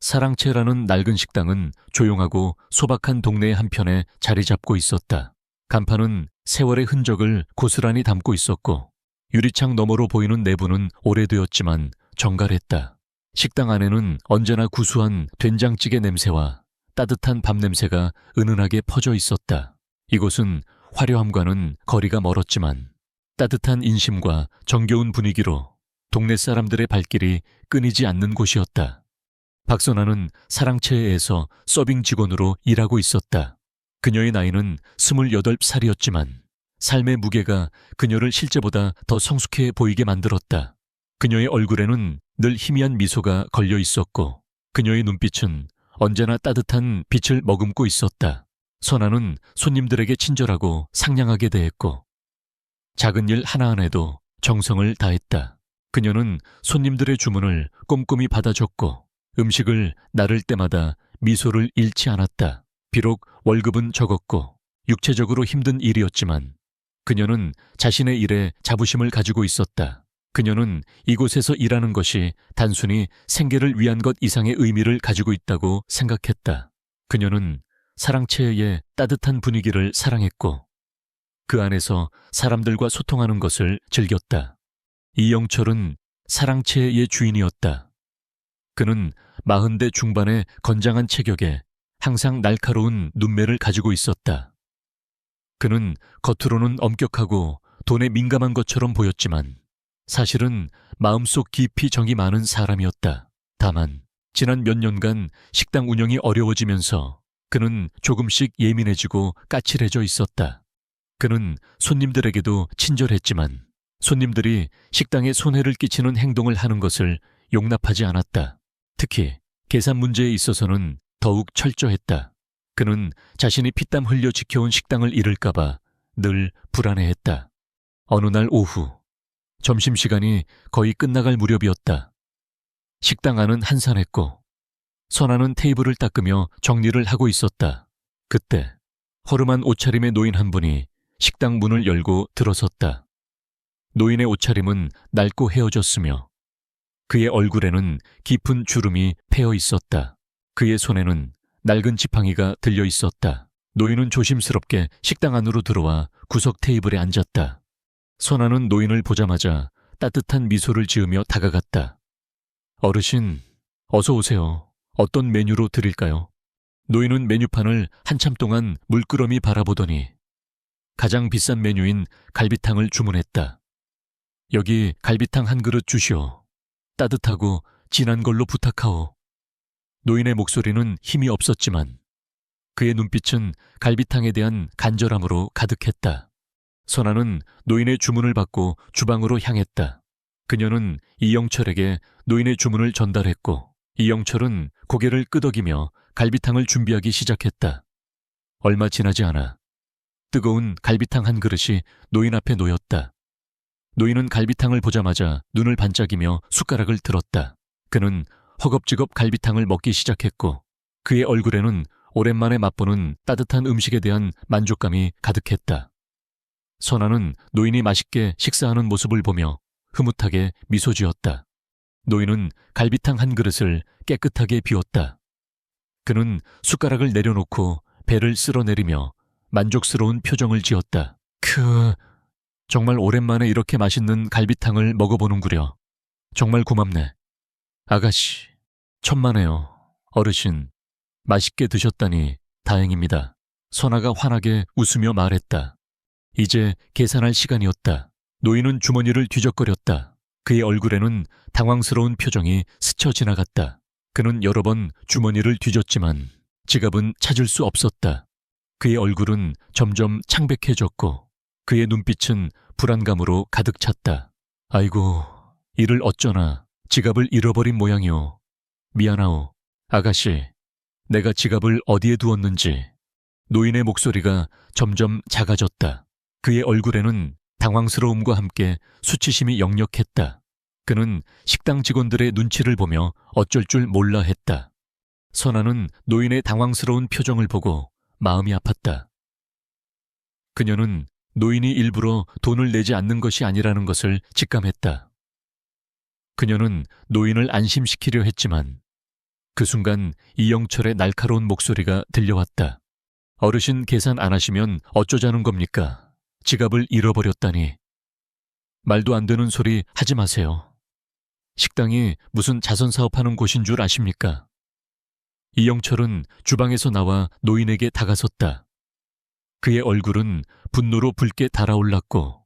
사랑채라는 낡은 식당은 조용하고 소박한 동네 한편에 자리 잡고 있었다. 간판은 세월의 흔적을 고스란히 담고 있었고 유리창 너머로 보이는 내부는 오래되었지만 정갈했다. 식당 안에는 언제나 구수한 된장찌개 냄새와 따뜻한 밥 냄새가 은은하게 퍼져 있었다. 이곳은 화려함과는 거리가 멀었지만 따뜻한 인심과 정겨운 분위기로 동네 사람들의 발길이 끊이지 않는 곳이었다. 박선아는 사랑채에서 서빙 직원으로 일하고 있었다. 그녀의 나이는 28살이었지만 삶의 무게가 그녀를 실제보다 더 성숙해 보이게 만들었다. 그녀의 얼굴에는 늘 희미한 미소가 걸려 있었고 그녀의 눈빛은 언제나 따뜻한 빛을 머금고 있었다. 선아는 손님들에게 친절하고 상냥하게 대했고 작은 일 하나하나에도 정성을 다했다. 그녀는 손님들의 주문을 꼼꼼히 받아줬고 음식을 나를 때마다 미소를 잃지 않았다. 비록 월급은 적었고 육체적으로 힘든 일이었지만 그녀는 자신의 일에 자부심을 가지고 있었다. 그녀는 이곳에서 일하는 것이 단순히 생계를 위한 것 이상의 의미를 가지고 있다고 생각했다. 그녀는 사랑채의 따뜻한 분위기를 사랑했고 그 안에서 사람들과 소통하는 것을 즐겼다. 이영철은 사랑채의 주인이었다. 그는 40대 중반의 건장한 체격에 항상 날카로운 눈매를 가지고 있었다. 그는 겉으로는 엄격하고 돈에 민감한 것처럼 보였지만 사실은 마음속 깊이 정이 많은 사람이었다. 다만 지난 몇 년간 식당 운영이 어려워지면서 그는 조금씩 예민해지고 까칠해져 있었다. 그는 손님들에게도 친절했지만 손님들이 식당에 손해를 끼치는 행동을 하는 것을 용납하지 않았다. 특히 계산 문제에 있어서는 더욱 철저했다. 그는 자신이 피땀 흘려 지켜온 식당을 잃을까봐 늘 불안해했다. 어느 날 오후, 점심시간이 거의 끝나갈 무렵이었다. 식당 안은 한산했고 선아는 테이블을 닦으며 정리를 하고 있었다. 그때 허름한 옷차림의 노인 한 분이 식당 문을 열고 들어섰다. 노인의 옷차림은 낡고 헤어졌으며 그의 얼굴에는 깊은 주름이 패여 있었다. 그의 손에는 낡은 지팡이가 들려 있었다. 노인은 조심스럽게 식당 안으로 들어와 구석 테이블에 앉았다. 선아는 노인을 보자마자 따뜻한 미소를 지으며 다가갔다. 어르신, 어서 오세요. 어떤 메뉴로 드릴까요? 노인은 메뉴판을 한참 동안 물끄러미 바라보더니 가장 비싼 메뉴인 갈비탕을 주문했다. 여기 갈비탕 한 그릇 주시오. 따뜻하고 진한 걸로 부탁하오. 노인의 목소리는 힘이 없었지만 그의 눈빛은 갈비탕에 대한 간절함으로 가득했다. 선아는 노인의 주문을 받고 주방으로 향했다. 그녀는 이영철에게 노인의 주문을 전달했고 이영철은 고개를 끄덕이며 갈비탕을 준비하기 시작했다. 얼마 지나지 않아 뜨거운 갈비탕 한 그릇이 노인 앞에 놓였다. 노인은 갈비탕을 보자마자 눈을 반짝이며 숟가락을 들었다. 그는 허겁지겁 갈비탕을 먹기 시작했고 그의 얼굴에는 오랜만에 맛보는 따뜻한 음식에 대한 만족감이 가득했다. 선아는 노인이 맛있게 식사하는 모습을 보며 흐뭇하게 미소 지었다. 노인은 갈비탕 한 그릇을 깨끗하게 비웠다. 그는 숟가락을 내려놓고 배를 쓸어내리며 만족스러운 표정을 지었다. 정말 오랜만에 이렇게 맛있는 갈비탕을 먹어보는구려. 정말 고맙네. 아가씨, 천만에요. 어르신, 맛있게 드셨다니 다행입니다. 선아가 환하게 웃으며 말했다. 이제 계산할 시간이었다. 노인은 주머니를 뒤적거렸다. 그의 얼굴에는 당황스러운 표정이 스쳐 지나갔다. 그는 여러 번 주머니를 뒤졌지만 지갑은 찾을 수 없었다. 그의 얼굴은 점점 창백해졌고 그의 눈빛은 불안감으로 가득 찼다. 아이고, 이를 어쩌나 지갑을 잃어버린 모양이오. 미안하오. 아가씨, 내가 지갑을 어디에 두었는지. 노인의 목소리가 점점 작아졌다. 그의 얼굴에는 당황스러움과 함께 수치심이 역력했다. 그는 식당 직원들의 눈치를 보며 어쩔 줄 몰라 했다. 선아는 노인의 당황스러운 표정을 보고 마음이 아팠다. 그녀는 노인이 일부러 돈을 내지 않는 것이 아니라는 것을 직감했다. 그녀는 노인을 안심시키려 했지만 그 순간 이영철의 날카로운 목소리가 들려왔다. 어르신 계산 안 하시면 어쩌자는 겁니까? 지갑을 잃어버렸다니. 말도 안 되는 소리 하지 마세요. 식당이 무슨 자선사업하는 곳인 줄 아십니까? 이영철은 주방에서 나와 노인에게 다가섰다. 그의 얼굴은 분노로 붉게 달아올랐고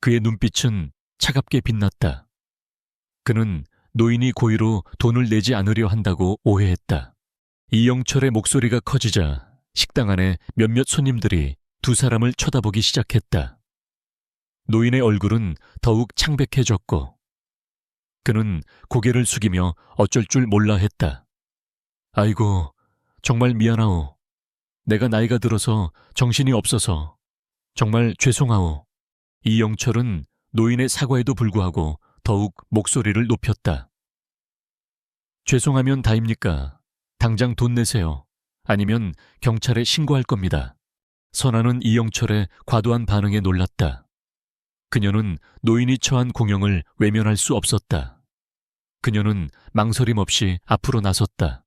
그의 눈빛은 차갑게 빛났다. 그는 노인이 고의로 돈을 내지 않으려 한다고 오해했다. 이영철의 목소리가 커지자 식당 안에 몇몇 손님들이 두 사람을 쳐다보기 시작했다. 노인의 얼굴은 더욱 창백해졌고 그는 고개를 숙이며 어쩔 줄 몰라 했다. 아이고, 정말 미안하오. 내가 나이가 들어서 정신이 없어서 정말 죄송하오. 이영철은 노인의 사과에도 불구하고 더욱 목소리를 높였다. 죄송하면 다입니까? 당장 돈 내세요. 아니면 경찰에 신고할 겁니다. 선아는 이영철의 과도한 반응에 놀랐다. 그녀는 노인이 처한 공형을 외면할 수 없었다. 그녀는 망설임 없이 앞으로 나섰다.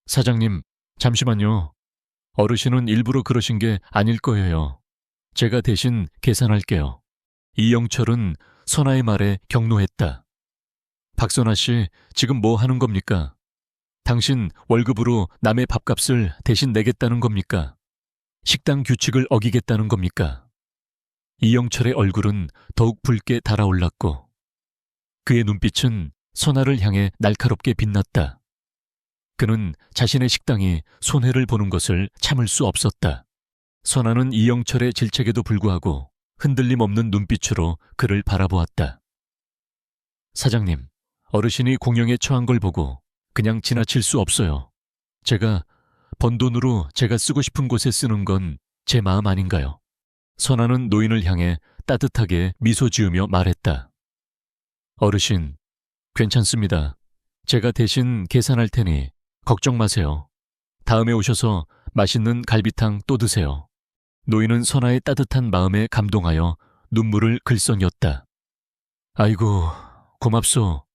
사장님, 잠시만요. 어르신은 일부러 그러신 게 아닐 거예요. 제가 대신 계산할게요. 이영철은 선아의 말에 격노했다. 박선아 씨, 지금 뭐 하는 겁니까? 당신 월급으로 남의 밥값을 대신 내겠다는 겁니까? 식당 규칙을 어기겠다는 겁니까? 이영철의 얼굴은 더욱 붉게 달아올랐고 그의 눈빛은 선아를 향해 날카롭게 빛났다. 그는 자신의 식당이 손해를 보는 것을 참을 수 없었다. 선아는 이영철의 질책에도 불구하고 흔들림 없는 눈빛으로 그를 바라보았다. 사장님, 어르신이 공영에 처한 걸 보고 그냥 지나칠 수 없어요. 제가 번 돈으로 제가 쓰고 싶은 곳에 쓰는 건 제 마음 아닌가요? 선아는 노인을 향해 따뜻하게 미소 지으며 말했다. 어르신, 괜찮습니다. 제가 대신 계산할 테니 걱정 마세요. 다음에 오셔서 맛있는 갈비탕 또 드세요. 노인은 선아의 따뜻한 마음에 감동하여 눈물을 글썽였다. 아이고, 고맙소.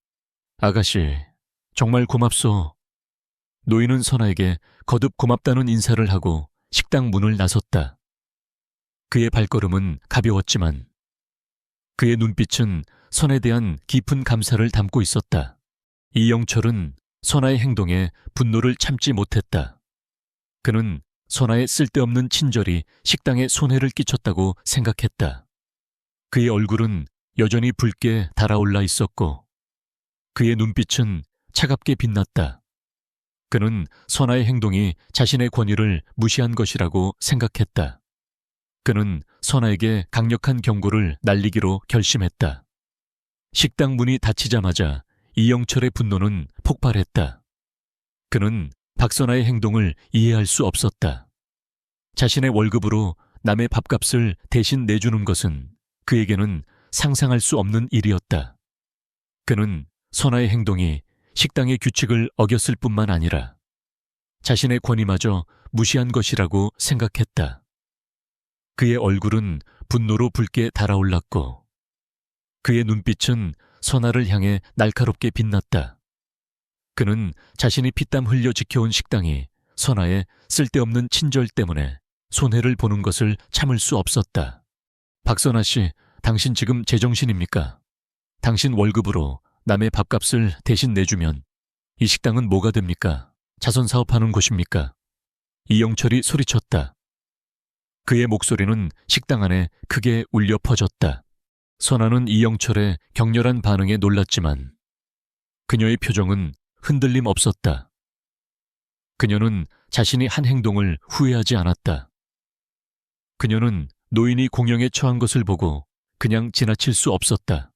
아가씨, 정말 고맙소. 노인은 선아에게 거듭 고맙다는 인사를 하고 식당 문을 나섰다. 그의 발걸음은 가벼웠지만 그의 눈빛은 선에 대한 깊은 감사를 담고 있었다. 이영철은 선아의 행동에 분노를 참지 못했다. 그는 선아의 쓸데없는 친절이 식당에 손해를 끼쳤다고 생각했다. 그의 얼굴은 여전히 붉게 달아올라 있었고 그의 눈빛은 차갑게 빛났다. 그는 선아의 행동이 자신의 권위를 무시한 것이라고 생각했다. 그는 선아에게 강력한 경고를 날리기로 결심했다. 식당 문이 닫히자마자 이영철의 분노는 폭발했다. 그는 박선아의 행동을 이해할 수 없었다. 자신의 월급으로 남의 밥값을 대신 내주는 것은 그에게는 상상할 수 없는 일이었다. 그는 선아의 행동이 식당의 규칙을 어겼을 뿐만 아니라 자신의 권위마저 무시한 것이라고 생각했다. 그의 얼굴은 분노로 붉게 달아올랐고 그의 눈빛은 선아를 향해 날카롭게 빛났다. 그는 자신이 피땀 흘려 지켜온 식당이 선아의 쓸데없는 친절 때문에 손해를 보는 것을 참을 수 없었다. 박선아 씨, 당신 지금 제정신입니까? 당신 월급으로 남의 밥값을 대신 내주면 이 식당은 뭐가 됩니까? 자선사업하는 곳입니까? 이영철이 소리쳤다. 그의 목소리는 식당 안에 크게 울려 퍼졌다. 선아는 이영철의 격렬한 반응에 놀랐지만 그녀의 표정은 흔들림 없었다. 그녀는 자신이 한 행동을 후회하지 않았다. 그녀는 노인이 공영에 처한 것을 보고 그냥 지나칠 수 없었다.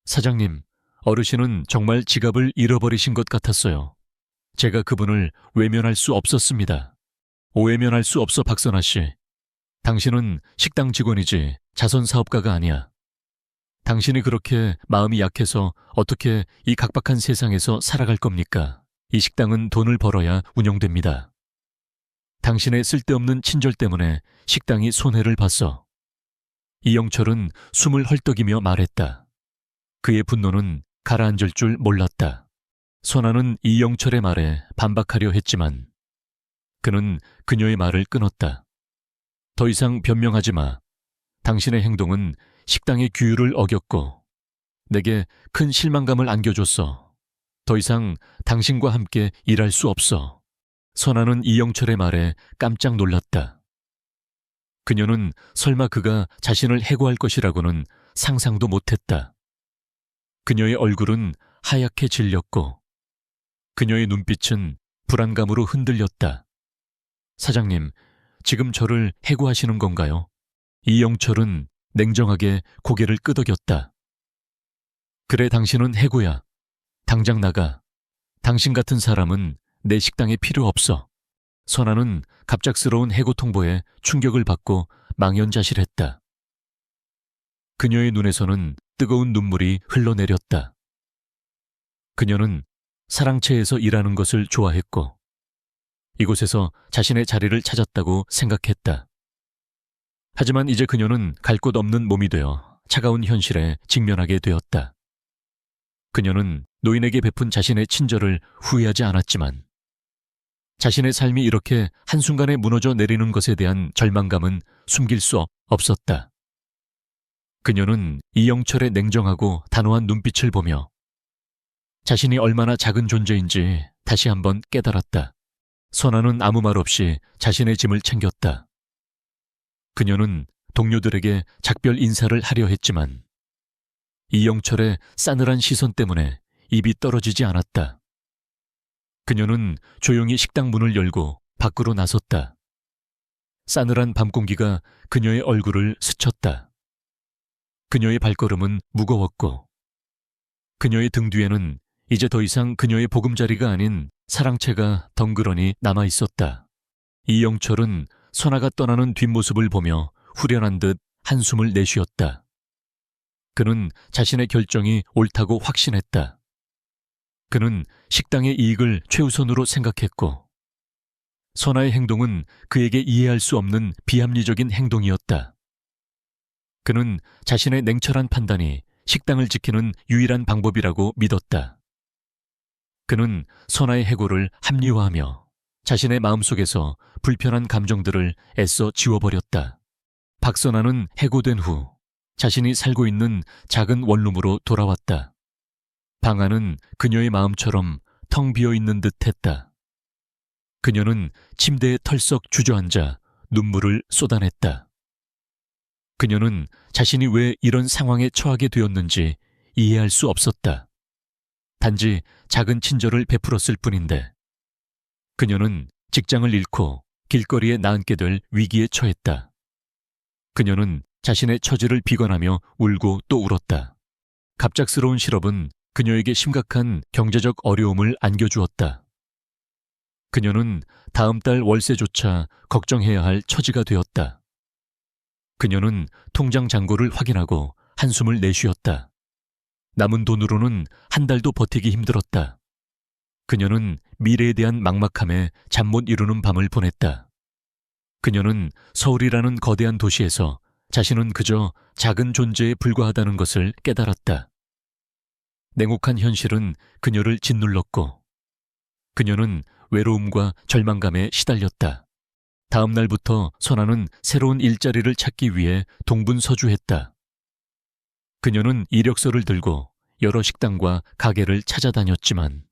사장님, 어르신은 정말 지갑을 잃어버리신 것 같았어요. 제가 그분을 외면할 수 없었습니다. 오해면할 수 없어, 박선아 씨. 당신은 식당 직원이지 자선사업가가 아니야. 당신이 그렇게 마음이 약해서 어떻게 이 각박한 세상에서 살아갈 겁니까? 이 식당은 돈을 벌어야 운영됩니다. 당신의 쓸데없는 친절 때문에 식당이 손해를 봤어. 이영철은 숨을 헐떡이며 말했다. 그의 분노는 가라앉을 줄 몰랐다. 선아는 이영철의 말에 반박하려 했지만 그는 그녀의 말을 끊었다. 더 이상 변명하지 마. 당신의 행동은 식당의 규율을 어겼고 내게 큰 실망감을 안겨줬어. 더 이상 당신과 함께 일할 수 없어. 선아는 이영철의 말에 깜짝 놀랐다. 그녀는 설마 그가 자신을 해고할 것이라고는 상상도 못했다. 그녀의 얼굴은 하얗게 질렸고 그녀의 눈빛은 불안감으로 흔들렸다. 사장님, 지금 저를 해고하시는 건가요? 이영철은 냉정하게 고개를 끄덕였다. 그래, 당신은 해고야. 당장 나가. 당신 같은 사람은 내 식당에 필요 없어. 선아는 갑작스러운 해고 통보에 충격을 받고 망연자실했다. 그녀의 눈에서는 뜨거운 눈물이 흘러내렸다. 그녀는 사랑채에서 일하는 것을 좋아했고 이곳에서 자신의 자리를 찾았다고 생각했다. 하지만 이제 그녀는 갈 곳 없는 몸이 되어 차가운 현실에 직면하게 되었다. 그녀는 노인에게 베푼 자신의 친절을 후회하지 않았지만 자신의 삶이 이렇게 한순간에 무너져 내리는 것에 대한 절망감은 숨길 수 없었다. 그녀는 이영철의 냉정하고 단호한 눈빛을 보며 자신이 얼마나 작은 존재인지 다시 한번 깨달았다. 선아는 아무 말 없이 자신의 짐을 챙겼다. 그녀는 동료들에게 작별 인사를 하려 했지만 이영철의 싸늘한 시선 때문에 입이 떨어지지 않았다. 그녀는 조용히 식당 문을 열고 밖으로 나섰다. 싸늘한 밤 공기가 그녀의 얼굴을 스쳤다. 그녀의 발걸음은 무거웠고 그녀의 등 뒤에는 이제 더 이상 그녀의 보금자리가 아닌 사랑채가 덩그러니 남아 있었다. 이영철은 선아가 떠나는 뒷모습을 보며 후련한 듯 한숨을 내쉬었다. 그는 자신의 결정이 옳다고 확신했다. 그는 식당의 이익을 최우선으로 생각했고 선아의 행동은 그에게 이해할 수 없는 비합리적인 행동이었다. 그는 자신의 냉철한 판단이 식당을 지키는 유일한 방법이라고 믿었다. 그는 선아의 해고를 합리화하며 자신의 마음속에서 불편한 감정들을 애써 지워버렸다. 박선아는 해고된 후 자신이 살고 있는 작은 원룸으로 돌아왔다. 방 안은 그녀의 마음처럼 텅 비어있는 듯 했다. 그녀는 침대에 털썩 주저앉아 눈물을 쏟아냈다. 그녀는 자신이 왜 이런 상황에 처하게 되었는지 이해할 수 없었다. 단지 작은 친절을 베풀었을 뿐인데 그녀는 직장을 잃고 길거리에 나앉게 될 위기에 처했다. 그녀는 자신의 처지를 비관하며 울고 또 울었다. 갑작스러운 실업은 그녀에게 심각한 경제적 어려움을 안겨주었다. 그녀는 다음 달 월세조차 걱정해야 할 처지가 되었다. 그녀는 통장 잔고를 확인하고 한숨을 내쉬었다. 남은 돈으로는 한 달도 버티기 힘들었다. 그녀는 미래에 대한 막막함에 잠 못 이루는 밤을 보냈다. 그녀는 서울이라는 거대한 도시에서 자신은 그저 작은 존재에 불과하다는 것을 깨달았다. 냉혹한 현실은 그녀를 짓눌렀고 그녀는 외로움과 절망감에 시달렸다. 다음 날부터 선아는 새로운 일자리를 찾기 위해 동분서주했다. 그녀는 이력서를 들고 여러 식당과 가게를 찾아다녔지만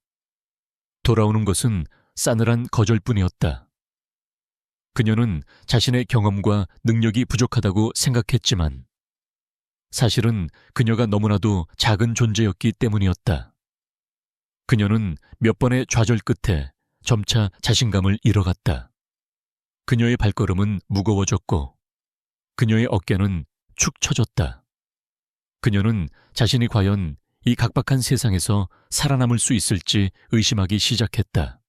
돌아오는 것은 싸늘한 거절뿐이었다. 그녀는 자신의 경험과 능력이 부족하다고 생각했지만 사실은 그녀가 너무나도 작은 존재였기 때문이었다. 그녀는 몇 번의 좌절 끝에 점차 자신감을 잃어갔다. 그녀의 발걸음은 무거워졌고 그녀의 어깨는 축 처졌다. 그녀는 자신이 과연 이 각박한 세상에서 살아남을 수 있을지 의심하기 시작했다.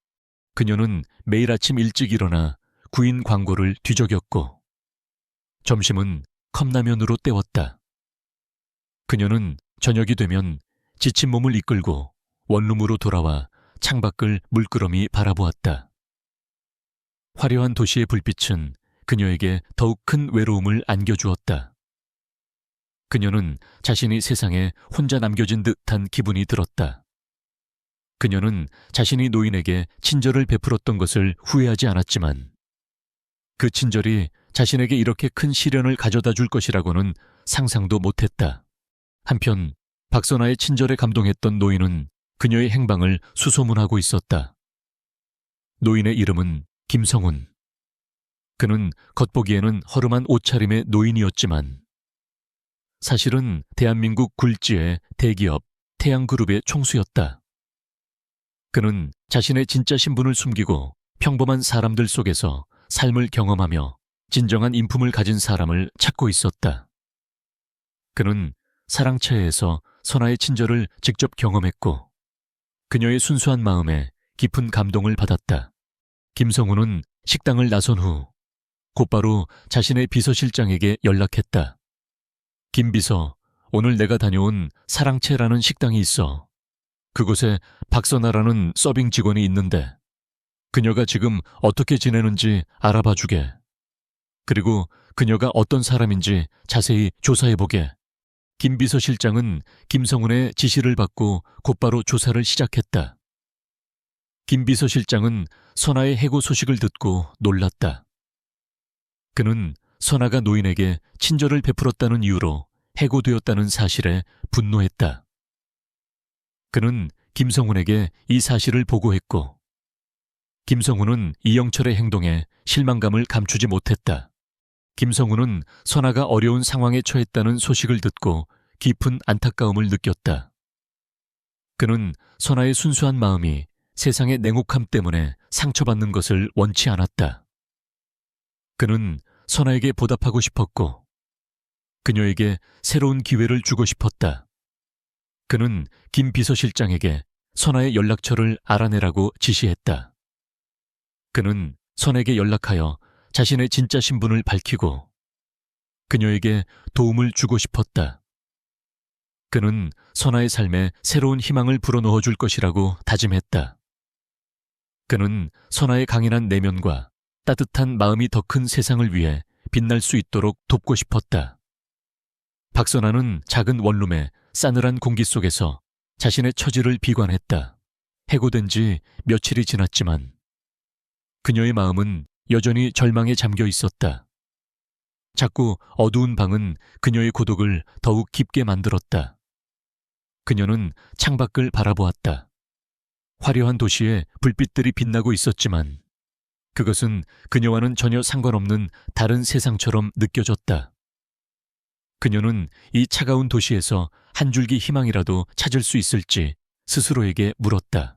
그녀는 매일 아침 일찍 일어나 구인 광고를 뒤적였고 점심은 컵라면으로 때웠다. 그녀는 저녁이 되면 지친 몸을 이끌고 원룸으로 돌아와 창밖을 물끄러미 바라보았다. 화려한 도시의 불빛은 그녀에게 더욱 큰 외로움을 안겨주었다. 그녀는 자신이 세상에 혼자 남겨진 듯한 기분이 들었다. 그녀는 자신이 노인에게 친절을 베풀었던 것을 후회하지 않았지만 그 친절이 자신에게 이렇게 큰 시련을 가져다 줄 것이라고는 상상도 못했다. 한편 박선아의 친절에 감동했던 노인은 그녀의 행방을 수소문하고 있었다. 노인의 이름은 김성훈. 그는 겉보기에는 허름한 옷차림의 노인이었지만 사실은 대한민국 굴지의 대기업 태양그룹의 총수였다. 그는 자신의 진짜 신분을 숨기고 평범한 사람들 속에서 삶을 경험하며 진정한 인품을 가진 사람을 찾고 있었다. 그는 사랑채에서 선아의 친절을 직접 경험했고 그녀의 순수한 마음에 깊은 감동을 받았다. 김성훈은 식당을 나선 후 곧바로 자신의 비서실장에게 연락했다. 김 비서, 오늘 내가 다녀온 사랑채라는 식당이 있어. 그곳에 박선아라는 서빙 직원이 있는데 그녀가 지금 어떻게 지내는지 알아봐 주게. 그리고 그녀가 어떤 사람인지 자세히 조사해보게. 김 비서실장은 김성훈의 지시를 받고 곧바로 조사를 시작했다. 김 비서실장은 선아의 해고 소식을 듣고 놀랐다. 그는 선아가 노인에게 친절을 베풀었다는 이유로 해고되었다는 사실에 분노했다. 그는 김성훈에게 이 사실을 보고했고 김성훈은 이영철의 행동에 실망감을 감추지 못했다. 김성훈은 선아가 어려운 상황에 처했다는 소식을 듣고 깊은 안타까움을 느꼈다. 그는 선아의 순수한 마음이 세상의 냉혹함 때문에 상처받는 것을 원치 않았다. 그는 선아에게 보답하고 싶었고 그녀에게 새로운 기회를 주고 싶었다. 그는 김 비서실장에게 선아의 연락처를 알아내라고 지시했다. 그는 선에게 연락하여 자신의 진짜 신분을 밝히고 그녀에게 도움을 주고 싶었다. 그는 선아의 삶에 새로운 희망을 불어넣어 줄 것이라고 다짐했다. 그는 선아의 강인한 내면과 따뜻한 마음이 더 큰 세상을 위해 빛날 수 있도록 돕고 싶었다. 박선아는 작은 원룸의 싸늘한 공기 속에서 자신의 처지를 비관했다. 해고된 지 며칠이 지났지만 그녀의 마음은 여전히 절망에 잠겨 있었다. 자꾸 어두운 방은 그녀의 고독을 더욱 깊게 만들었다. 그녀는 창밖을 바라보았다. 화려한 도시에 불빛들이 빛나고 있었지만 그것은 그녀와는 전혀 상관없는 다른 세상처럼 느껴졌다. 그녀는 이 차가운 도시에서 한 줄기 희망이라도 찾을 수 있을지 스스로에게 물었다.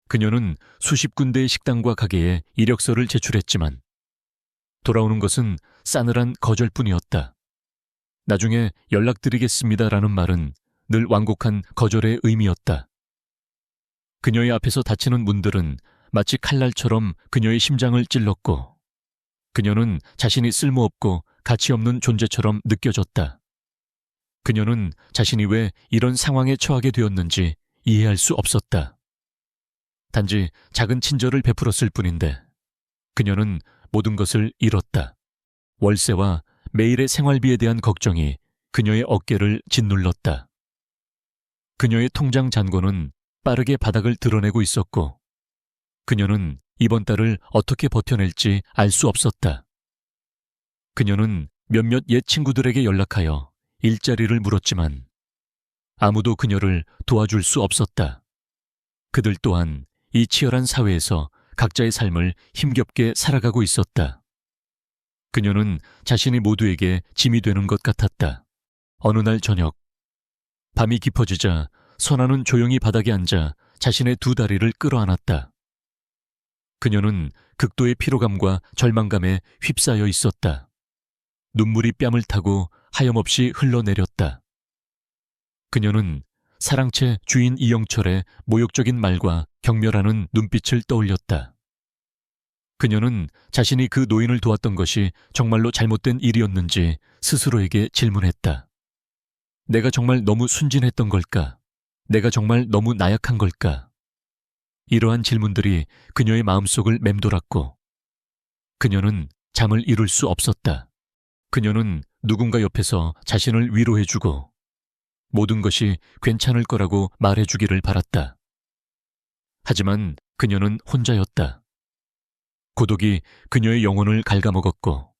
그녀는 수십 군데의 식당과 가게에 이력서를 제출했지만 돌아오는 것은 싸늘한 거절뿐이었다. 나중에 연락드리겠습니다라는 말은 늘 완곡한 거절의 의미였다. 그녀의 앞에서 닫히는 문들은 마치 칼날처럼 그녀의 심장을 찔렀고 그녀는 자신이 쓸모없고 가치없는 존재처럼 느껴졌다. 그녀는 자신이 왜 이런 상황에 처하게 되었는지 이해할 수 없었다. 단지 작은 친절을 베풀었을 뿐인데 그녀는 모든 것을 잃었다. 월세와 매일의 생활비에 대한 걱정이 그녀의 어깨를 짓눌렀다. 그녀의 통장 잔고는 빠르게 바닥을 드러내고 있었고 그녀는 이번 달을 어떻게 버텨낼지 알 수 없었다. 그녀는 몇몇 옛 친구들에게 연락하여 일자리를 물었지만 아무도 그녀를 도와줄 수 없었다. 그들 또한 이 치열한 사회에서 각자의 삶을 힘겹게 살아가고 있었다. 그녀는 자신이 모두에게 짐이 되는 것 같았다. 어느 날 저녁, 밤이 깊어지자 선아는 조용히 바닥에 앉아 자신의 두 다리를 끌어안았다. 그녀는 극도의 피로감과 절망감에 휩싸여 있었다. 눈물이 뺨을 타고 하염없이 흘러내렸다. 그녀는 사랑채 주인 이영철의 모욕적인 말과 경멸하는 눈빛을 떠올렸다. 그녀는 자신이 그 노인을 도왔던 것이 정말로 잘못된 일이었는지 스스로에게 질문했다. 내가 정말 너무 순진했던 걸까? 내가 정말 너무 나약한 걸까? 이러한 질문들이 그녀의 마음속을 맴돌았고 그녀는 잠을 이룰 수 없었다. 그녀는 누군가 옆에서 자신을 위로해주고 모든 것이 괜찮을 거라고 말해주기를 바랐다. 하지만 그녀는 혼자였다. 고독이 그녀의 영혼을 갉아먹었고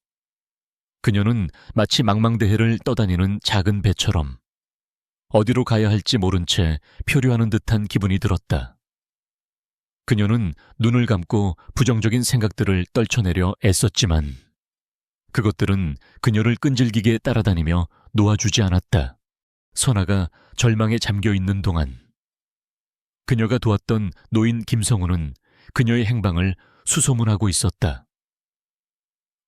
그녀는 마치 망망대해를 떠다니는 작은 배처럼 어디로 가야 할지 모른 채 표류하는 듯한 기분이 들었다. 그녀는 눈을 감고 부정적인 생각들을 떨쳐내려 애썼지만 그것들은 그녀를 끈질기게 따라다니며 놓아주지 않았다. 선아가 절망에 잠겨 있는 동안 그녀가 도왔던 노인 김성우는 그녀의 행방을 수소문하고 있었다.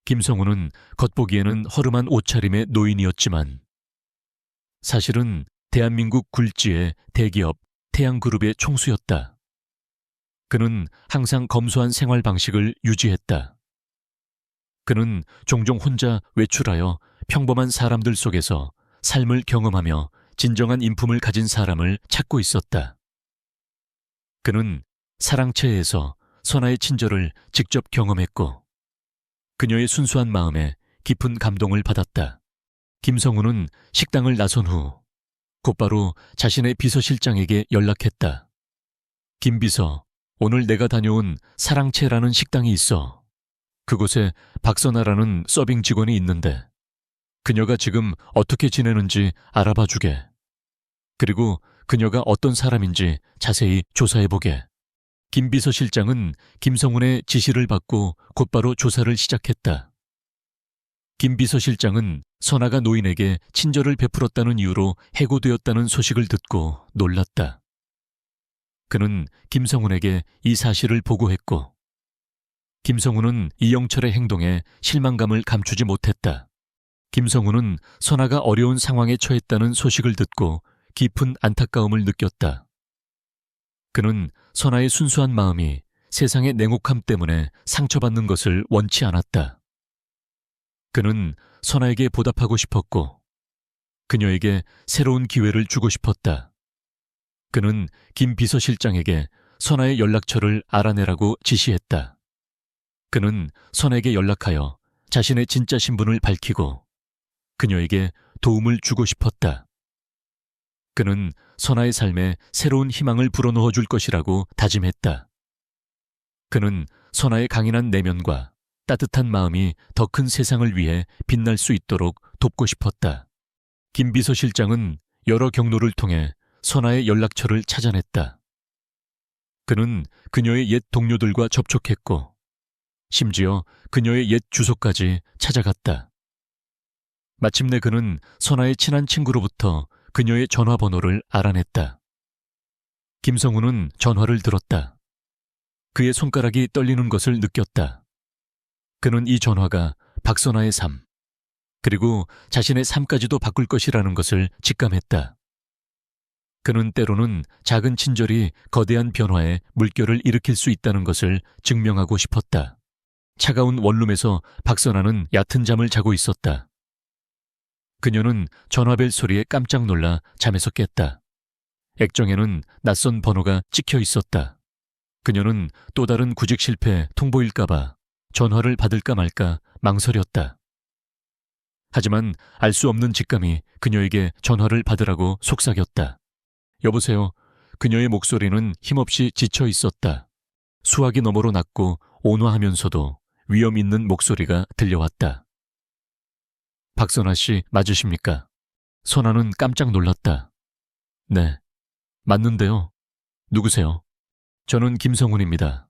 김성우는 겉보기에는 허름한 옷차림의 노인이었지만 사실은 대한민국 굴지의 대기업 태양그룹의 총수였다. 그는 항상 검소한 생활 방식을 유지했다. 그는 종종 혼자 외출하여 평범한 사람들 속에서 삶을 경험하며 진정한 인품을 가진 사람을 찾고 있었다. 그는 사랑채에서 선아의 친절을 직접 경험했고 그녀의 순수한 마음에 깊은 감동을 받았다. 김성우는 식당을 나선 후 곧바로 자신의 비서실장에게 연락했다. 김 비서, 오늘 내가 다녀온 사랑채라는 식당이 있어. 그곳에 박선아라는 서빙 직원이 있는데 그녀가 지금 어떻게 지내는지 알아봐 주게. 그리고 그녀가 어떤 사람인지 자세히 조사해보게. 김 비서실장은 김성훈의 지시를 받고 곧바로 조사를 시작했다. 김 비서실장은 선아가 노인에게 친절을 베풀었다는 이유로 해고되었다는 소식을 듣고 놀랐다. 그는 김성훈에게 이 사실을 보고했고 김성훈은 이영철의 행동에 실망감을 감추지 못했다. 김성훈은 선아가 어려운 상황에 처했다는 소식을 듣고 깊은 안타까움을 느꼈다. 그는 선아의 순수한 마음이 세상의 냉혹함 때문에 상처받는 것을 원치 않았다. 그는 선아에게 보답하고 싶었고 그녀에게 새로운 기회를 주고 싶었다. 그는 김 비서실장에게 선아의 연락처를 알아내라고 지시했다. 그는 선아에게 연락하여 자신의 진짜 신분을 밝히고 그녀에게 도움을 주고 싶었다. 그는 선아의 삶에 새로운 희망을 불어넣어 줄 것이라고 다짐했다. 그는 선아의 강인한 내면과 따뜻한 마음이 더 큰 세상을 위해 빛날 수 있도록 돕고 싶었다. 김 비서실장은 여러 경로를 통해 선아의 연락처를 찾아냈다. 그는 그녀의 옛 동료들과 접촉했고 심지어 그녀의 옛 주소까지 찾아갔다. 마침내 그는 선아의 친한 친구로부터 그녀의 전화번호를 알아냈다. 김성우는 전화를 들었다. 그의 손가락이 떨리는 것을 느꼈다. 그는 이 전화가 박선아의 삶, 그리고 자신의 삶까지도 바꿀 것이라는 것을 직감했다. 그는 때로는 작은 친절이 거대한 변화에 물결을 일으킬 수 있다는 것을 증명하고 싶었다. 차가운 원룸에서 박선아는 얕은 잠을 자고 있었다. 그녀는 전화벨 소리에 깜짝 놀라 잠에서 깼다. 액정에는 낯선 번호가 찍혀 있었다. 그녀는 또 다른 구직 실패 통보일까봐 전화를 받을까 말까 망설였다. 하지만 알 수 없는 직감이 그녀에게 전화를 받으라고 속삭였다. 여보세요. 그녀의 목소리는 힘없이 지쳐 있었다. 수화기 너머로 낮고 온화하면서도 위험 있는 목소리가 들려왔다. 박선아 씨 맞으십니까? 선아는 깜짝 놀랐다. 네, 맞는데요. 누구세요? 저는 김성훈입니다.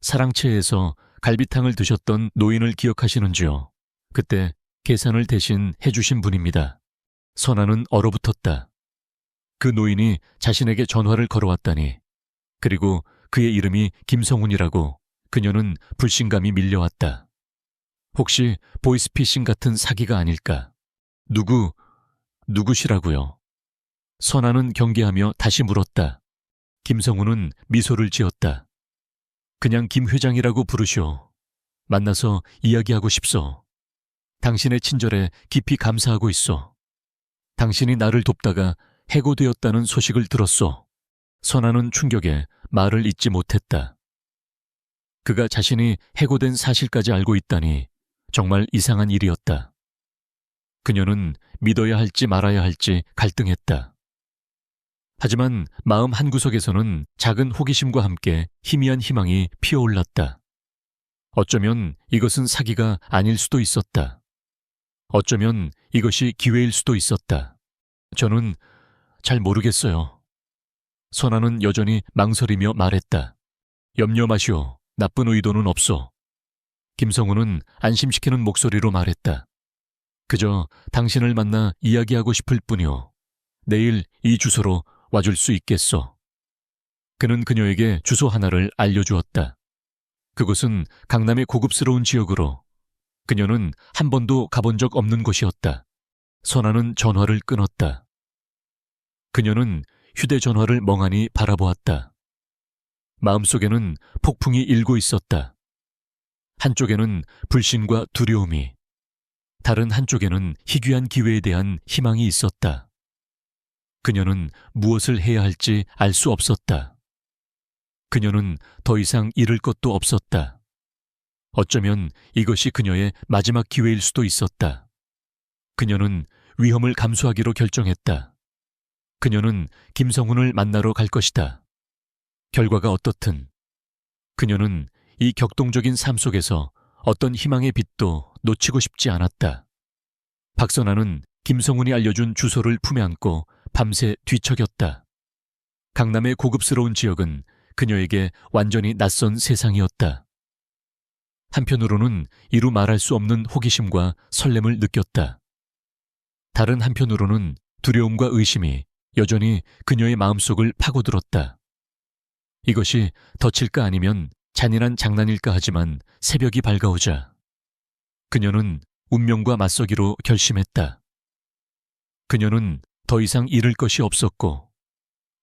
사랑채에서 갈비탕을 드셨던 노인을 기억하시는지요? 그때 계산을 대신 해주신 분입니다. 선아는 얼어붙었다. 그 노인이 자신에게 전화를 걸어왔다니, 그리고 그의 이름이 김성훈이라고 그녀는 불신감이 밀려왔다. 혹시 보이스피싱 같은 사기가 아닐까? 누구시라고요? 선아는 경계하며 다시 물었다. 김성훈은 미소를 지었다. 그냥 김 회장이라고 부르시오. 만나서 이야기하고 싶소. 당신의 친절에 깊이 감사하고 있소. 당신이 나를 돕다가 해고되었다는 소식을 들었소. 선아는 충격에 말을 잇지 못했다. 그가 자신이 해고된 사실까지 알고 있다니 정말 이상한 일이었다. 그녀는 믿어야 할지 말아야 할지 갈등했다. 하지만 마음 한구석에서는 작은 호기심과 함께 희미한 희망이 피어올랐다. 어쩌면 이것은 사기가 아닐 수도 있었다. 어쩌면 이것이 기회일 수도 있었다. 저는 잘 모르겠어요. 선아는 여전히 망설이며 말했다. 염려 마시오. 나쁜 의도는 없소. 김성우는 안심시키는 목소리로 말했다. 그저 당신을 만나 이야기하고 싶을 뿐이오. 내일 이 주소로 와줄 수 있겠소. 그는 그녀에게 주소 하나를 알려주었다. 그곳은 강남의 고급스러운 지역으로 그녀는 한 번도 가본 적 없는 곳이었다. 선아는 전화를 끊었다. 그녀는 휴대전화를 멍하니 바라보았다. 마음속에는 폭풍이 일고 있었다. 한쪽에는 불신과 두려움이, 다른 한쪽에는 희귀한 기회에 대한 희망이 있었다. 그녀는 무엇을 해야 할지 알 수 없었다. 그녀는 더 이상 잃을 것도 없었다. 어쩌면 이것이 그녀의 마지막 기회일 수도 있었다. 그녀는 위험을 감수하기로 결정했다. 그녀는 김성훈을 만나러 갈 것이다. 결과가 어떻든 그녀는 이 격동적인 삶 속에서 어떤 희망의 빛도 놓치고 싶지 않았다. 박선아는 김성훈이 알려준 주소를 품에 안고 밤새 뒤척였다. 강남의 고급스러운 지역은 그녀에게 완전히 낯선 세상이었다. 한편으로는 이루 말할 수 없는 호기심과 설렘을 느꼈다. 다른 한편으로는 두려움과 의심이 여전히 그녀의 마음속을 파고들었다. 이것이 덫일까 아니면 잔인한 장난일까 하지만 새벽이 밝아오자 그녀는 운명과 맞서기로 결심했다. 그녀는 더 이상 잃을 것이 없었고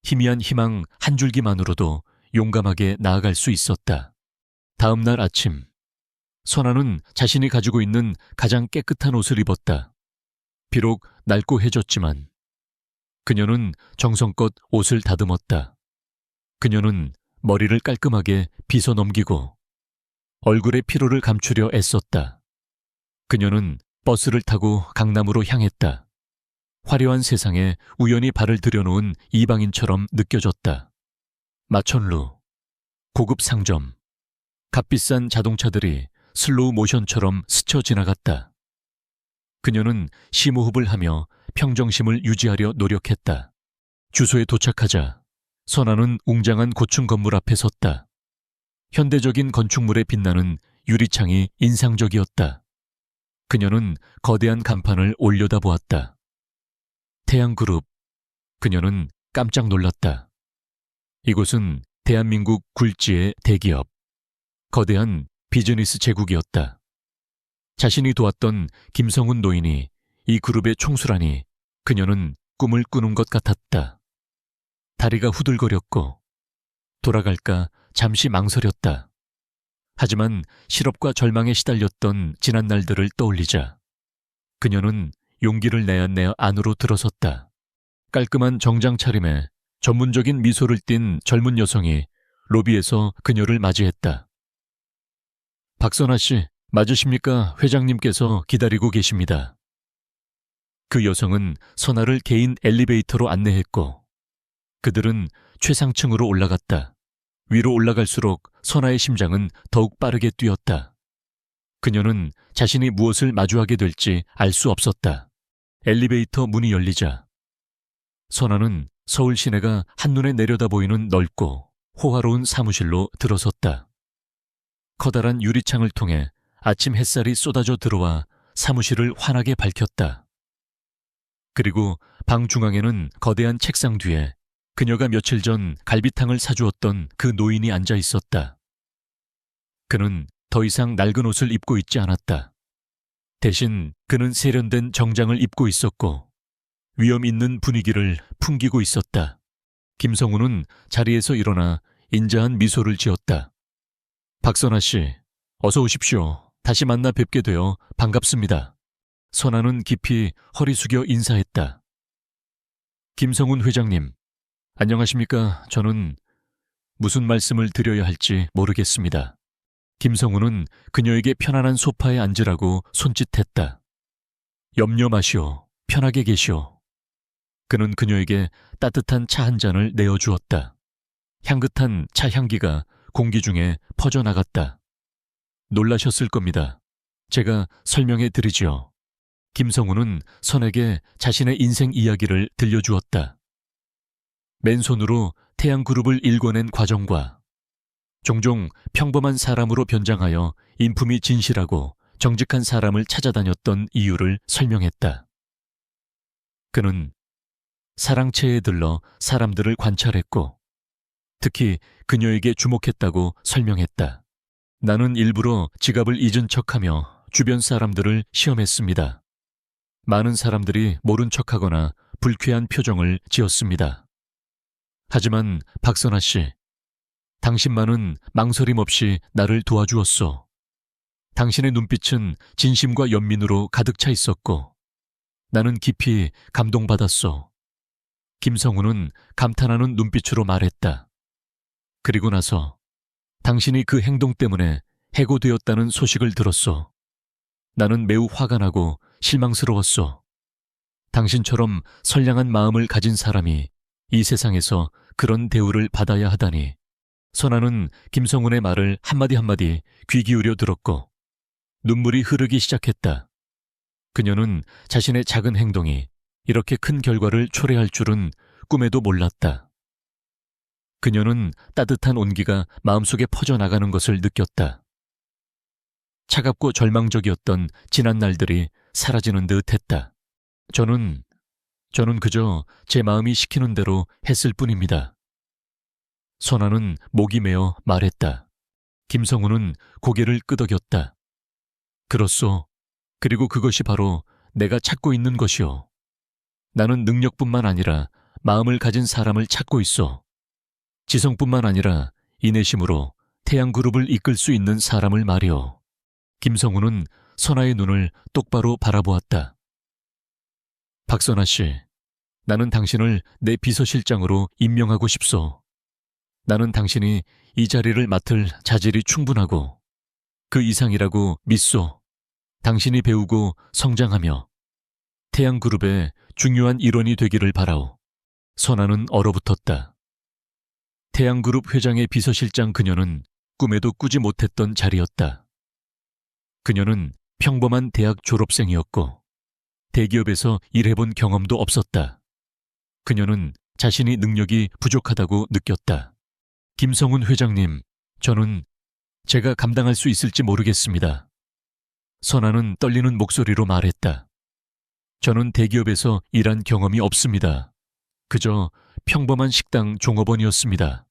희미한 희망 한 줄기만으로도 용감하게 나아갈 수 있었다. 다음 날 아침, 선아는 자신이 가지고 있는 가장 깨끗한 옷을 입었다. 비록 낡고 해졌지만 그녀는 정성껏 옷을 다듬었다. 그녀는 머리를 깔끔하게 빗어 넘기고 얼굴의 피로를 감추려 애썼다. 그녀는 버스를 타고 강남으로 향했다. 화려한 세상에 우연히 발을 들여놓은 이방인처럼 느껴졌다. 마천루, 고급 상점, 값비싼 자동차들이 슬로우 모션처럼 스쳐 지나갔다. 그녀는 심호흡을 하며 평정심을 유지하려 노력했다. 주소에 도착하자 선아는 웅장한 고층 건물 앞에 섰다. 현대적인 건축물에 빛나는 유리창이 인상적이었다. 그녀는 거대한 간판을 올려다보았다. 태양그룹. 그녀는 깜짝 놀랐다. 이곳은 대한민국 굴지의 대기업, 거대한 비즈니스 제국이었다. 자신이 도왔던 김성훈 노인이 이 그룹의 총수라니 그녀는 꿈을 꾸는 것 같았다. 다리가 후들거렸고 돌아갈까 잠시 망설였다. 하지만 실업과 절망에 시달렸던 지난 날들을 떠올리자 그녀는 용기를 내어 안으로 들어섰다. 깔끔한 정장 차림에 전문적인 미소를 띤 젊은 여성이 로비에서 그녀를 맞이했다. 박선아 씨, 맞으십니까? 회장님께서 기다리고 계십니다. 그 여성은 선아를 개인 엘리베이터로 안내했고 그들은 최상층으로 올라갔다. 위로 올라갈수록 선아의 심장은 더욱 빠르게 뛰었다. 그녀는 자신이 무엇을 마주하게 될지 알 수 없었다. 엘리베이터 문이 열리자 선아는 서울 시내가 한눈에 내려다보이는 넓고 호화로운 사무실로 들어섰다. 커다란 유리창을 통해 아침 햇살이 쏟아져 들어와 사무실을 환하게 밝혔다. 그리고 방 중앙에는 거대한 책상 뒤에 그녀가 며칠 전 갈비탕을 사주었던 그 노인이 앉아 있었다. 그는 더 이상 낡은 옷을 입고 있지 않았다. 대신 그는 세련된 정장을 입고 있었고 위험 있는 분위기를 풍기고 있었다. 김성우는 자리에서 일어나 인자한 미소를 지었다. 박선아 씨, 어서 오십시오. 다시 만나 뵙게 되어 반갑습니다. 선아는 깊이 허리 숙여 인사했다. 김성훈 회장님, 안녕하십니까? 저는 무슨 말씀을 드려야 할지 모르겠습니다. 김성훈은 그녀에게 편안한 소파에 앉으라고 손짓했다. 염려 마시오. 편하게 계시오. 그는 그녀에게 따뜻한 차 한 잔을 내어주었다. 향긋한 차 향기가 공기 중에 퍼져나갔다. 놀라셨을 겁니다. 제가 설명해 드리지요. 김성우는 선에게 자신의 인생 이야기를 들려주었다. 맨손으로 태양그룹을 일궈낸 과정과 종종 평범한 사람으로 변장하여 인품이 진실하고 정직한 사람을 찾아다녔던 이유를 설명했다. 그는 사랑채에 들러 사람들을 관찰했고 특히 그녀에게 주목했다고 설명했다. 나는 일부러 지갑을 잊은 척하며 주변 사람들을 시험했습니다. 많은 사람들이 모른 척하거나 불쾌한 표정을 지었습니다. 하지만 박선아 씨, 당신만은 망설임 없이 나를 도와주었소. 당신의 눈빛은 진심과 연민으로 가득 차 있었고 나는 깊이 감동받았소. 김성우는 감탄하는 눈빛으로 말했다. 그리고 나서 당신이 그 행동 때문에 해고되었다는 소식을 들었소. 나는 매우 화가 나고 실망스러웠소. 당신처럼 선량한 마음을 가진 사람이 이 세상에서 그런 대우를 받아야 하다니. 선아는 김성훈의 말을 한마디 한마디 귀 기울여 들었고 눈물이 흐르기 시작했다. 그녀는 자신의 작은 행동이 이렇게 큰 결과를 초래할 줄은 꿈에도 몰랐다. 그녀는 따뜻한 온기가 마음속에 퍼져나가는 것을 느꼈다. 차갑고 절망적이었던 지난 날들이 사라지는 듯 했다. 저는 그저 제 마음이 시키는 대로 했을 뿐입니다. 선아는 목이 메어 말했다. 김성우는 고개를 끄덕였다. 그렇소. 그리고 그것이 바로 내가 찾고 있는 것이오. 나는 능력뿐만 아니라 마음을 가진 사람을 찾고 있어. 지성뿐만 아니라 인내심으로 태양그룹을 이끌 수 있는 사람을 말이오. 김성우는 선아의 눈을 똑바로 바라보았다. 박선아 씨, 나는 당신을 내 비서실장으로 임명하고 싶소. 나는 당신이 이 자리를 맡을 자질이 충분하고 그 이상이라고 믿소. 당신이 배우고 성장하며 태양그룹의 중요한 일원이 되기를 바라오. 선아는 얼어붙었다. 태양그룹 회장의 비서실장 그녀는 꿈에도 꾸지 못했던 자리였다. 그녀는 평범한 대학 졸업생이었고 대기업에서 일해본 경험도 없었다. 그녀는 자신이 능력이 부족하다고 느꼈다. 김성훈 회장님, 제가 감당할 수 있을지 모르겠습니다. 선아는 떨리는 목소리로 말했다. 저는 대기업에서 일한 경험이 없습니다. 그저 평범한 식당 종업원이었습니다.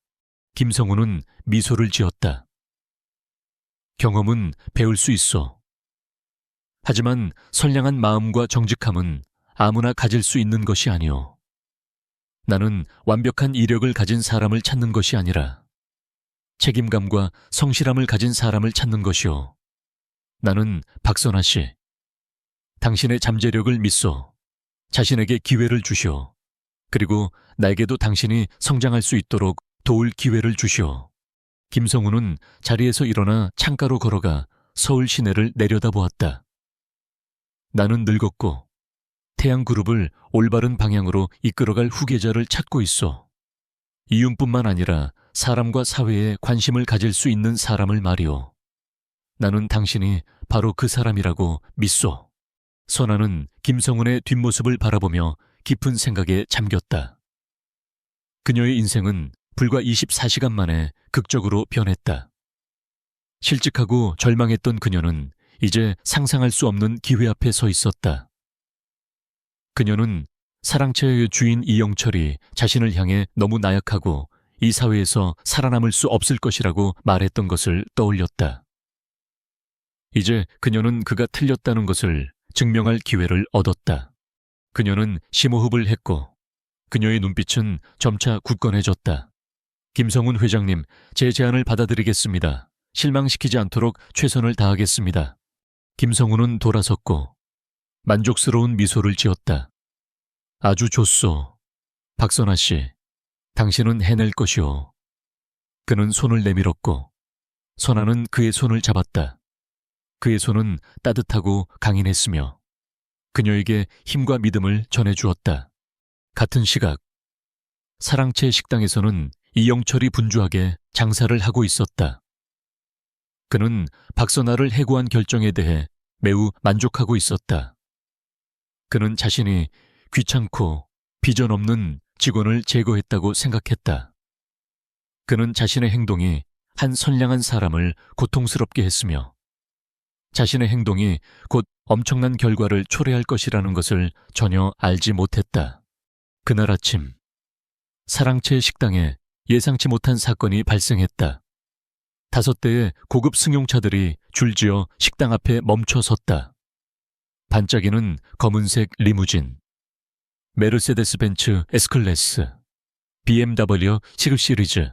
김성훈은 미소를 지었다. 경험은 배울 수 있어. 하지만 선량한 마음과 정직함은 아무나 가질 수 있는 것이 아니오. 나는 완벽한 이력을 가진 사람을 찾는 것이 아니라 책임감과 성실함을 가진 사람을 찾는 것이오. 나는 박선아 씨, 당신의 잠재력을 믿소. 자신에게 기회를 주시오. 그리고 나에게도 당신이 성장할 수 있도록 도울 기회를 주시오. 김성우는 자리에서 일어나 창가로 걸어가 서울 시내를 내려다보았다. 나는 늙었고 태양그룹을 올바른 방향으로 이끌어갈 후계자를 찾고 있어. 이윤뿐만 아니라 사람과 사회에 관심을 가질 수 있는 사람을 말이오. 나는 당신이 바로 그 사람이라고 믿소. 선아는 김성훈의 뒷모습을 바라보며 깊은 생각에 잠겼다. 그녀의 인생은 불과 24시간 만에 극적으로 변했다. 실직하고 절망했던 그녀는 이제 상상할 수 없는 기회 앞에 서 있었다. 그녀는 사랑채의 주인 이영철이 자신을 향해 너무 나약하고 이 사회에서 살아남을 수 없을 것이라고 말했던 것을 떠올렸다. 이제 그녀는 그가 틀렸다는 것을 증명할 기회를 얻었다. 그녀는 심호흡을 했고 그녀의 눈빛은 점차 굳건해졌다. 김성훈 회장님, 제 제안을 받아들이겠습니다. 실망시키지 않도록 최선을 다하겠습니다. 김성훈은 돌아섰고 만족스러운 미소를 지었다. 아주 좋소. 박선아 씨, 당신은 해낼 것이오. 그는 손을 내밀었고 선아는 그의 손을 잡았다. 그의 손은 따뜻하고 강인했으며 그녀에게 힘과 믿음을 전해주었다. 같은 시각 사랑채 식당에서는 이영철이 분주하게 장사를 하고 있었다. 그는 박선아를 해고한 결정에 대해 매우 만족하고 있었다. 그는 자신이 귀찮고 비전 없는 직원을 제거했다고 생각했다. 그는 자신의 행동이 한 선량한 사람을 고통스럽게 했으며 자신의 행동이 곧 엄청난 결과를 초래할 것이라는 것을 전혀 알지 못했다. 그날 아침 사랑채 식당에 예상치 못한 사건이 발생했다. 5대의 고급 승용차들이 줄지어 식당 앞에 멈춰 섰다. 반짝이는 검은색 리무진, 메르세데스 벤츠 S클래스, BMW 6 시리즈,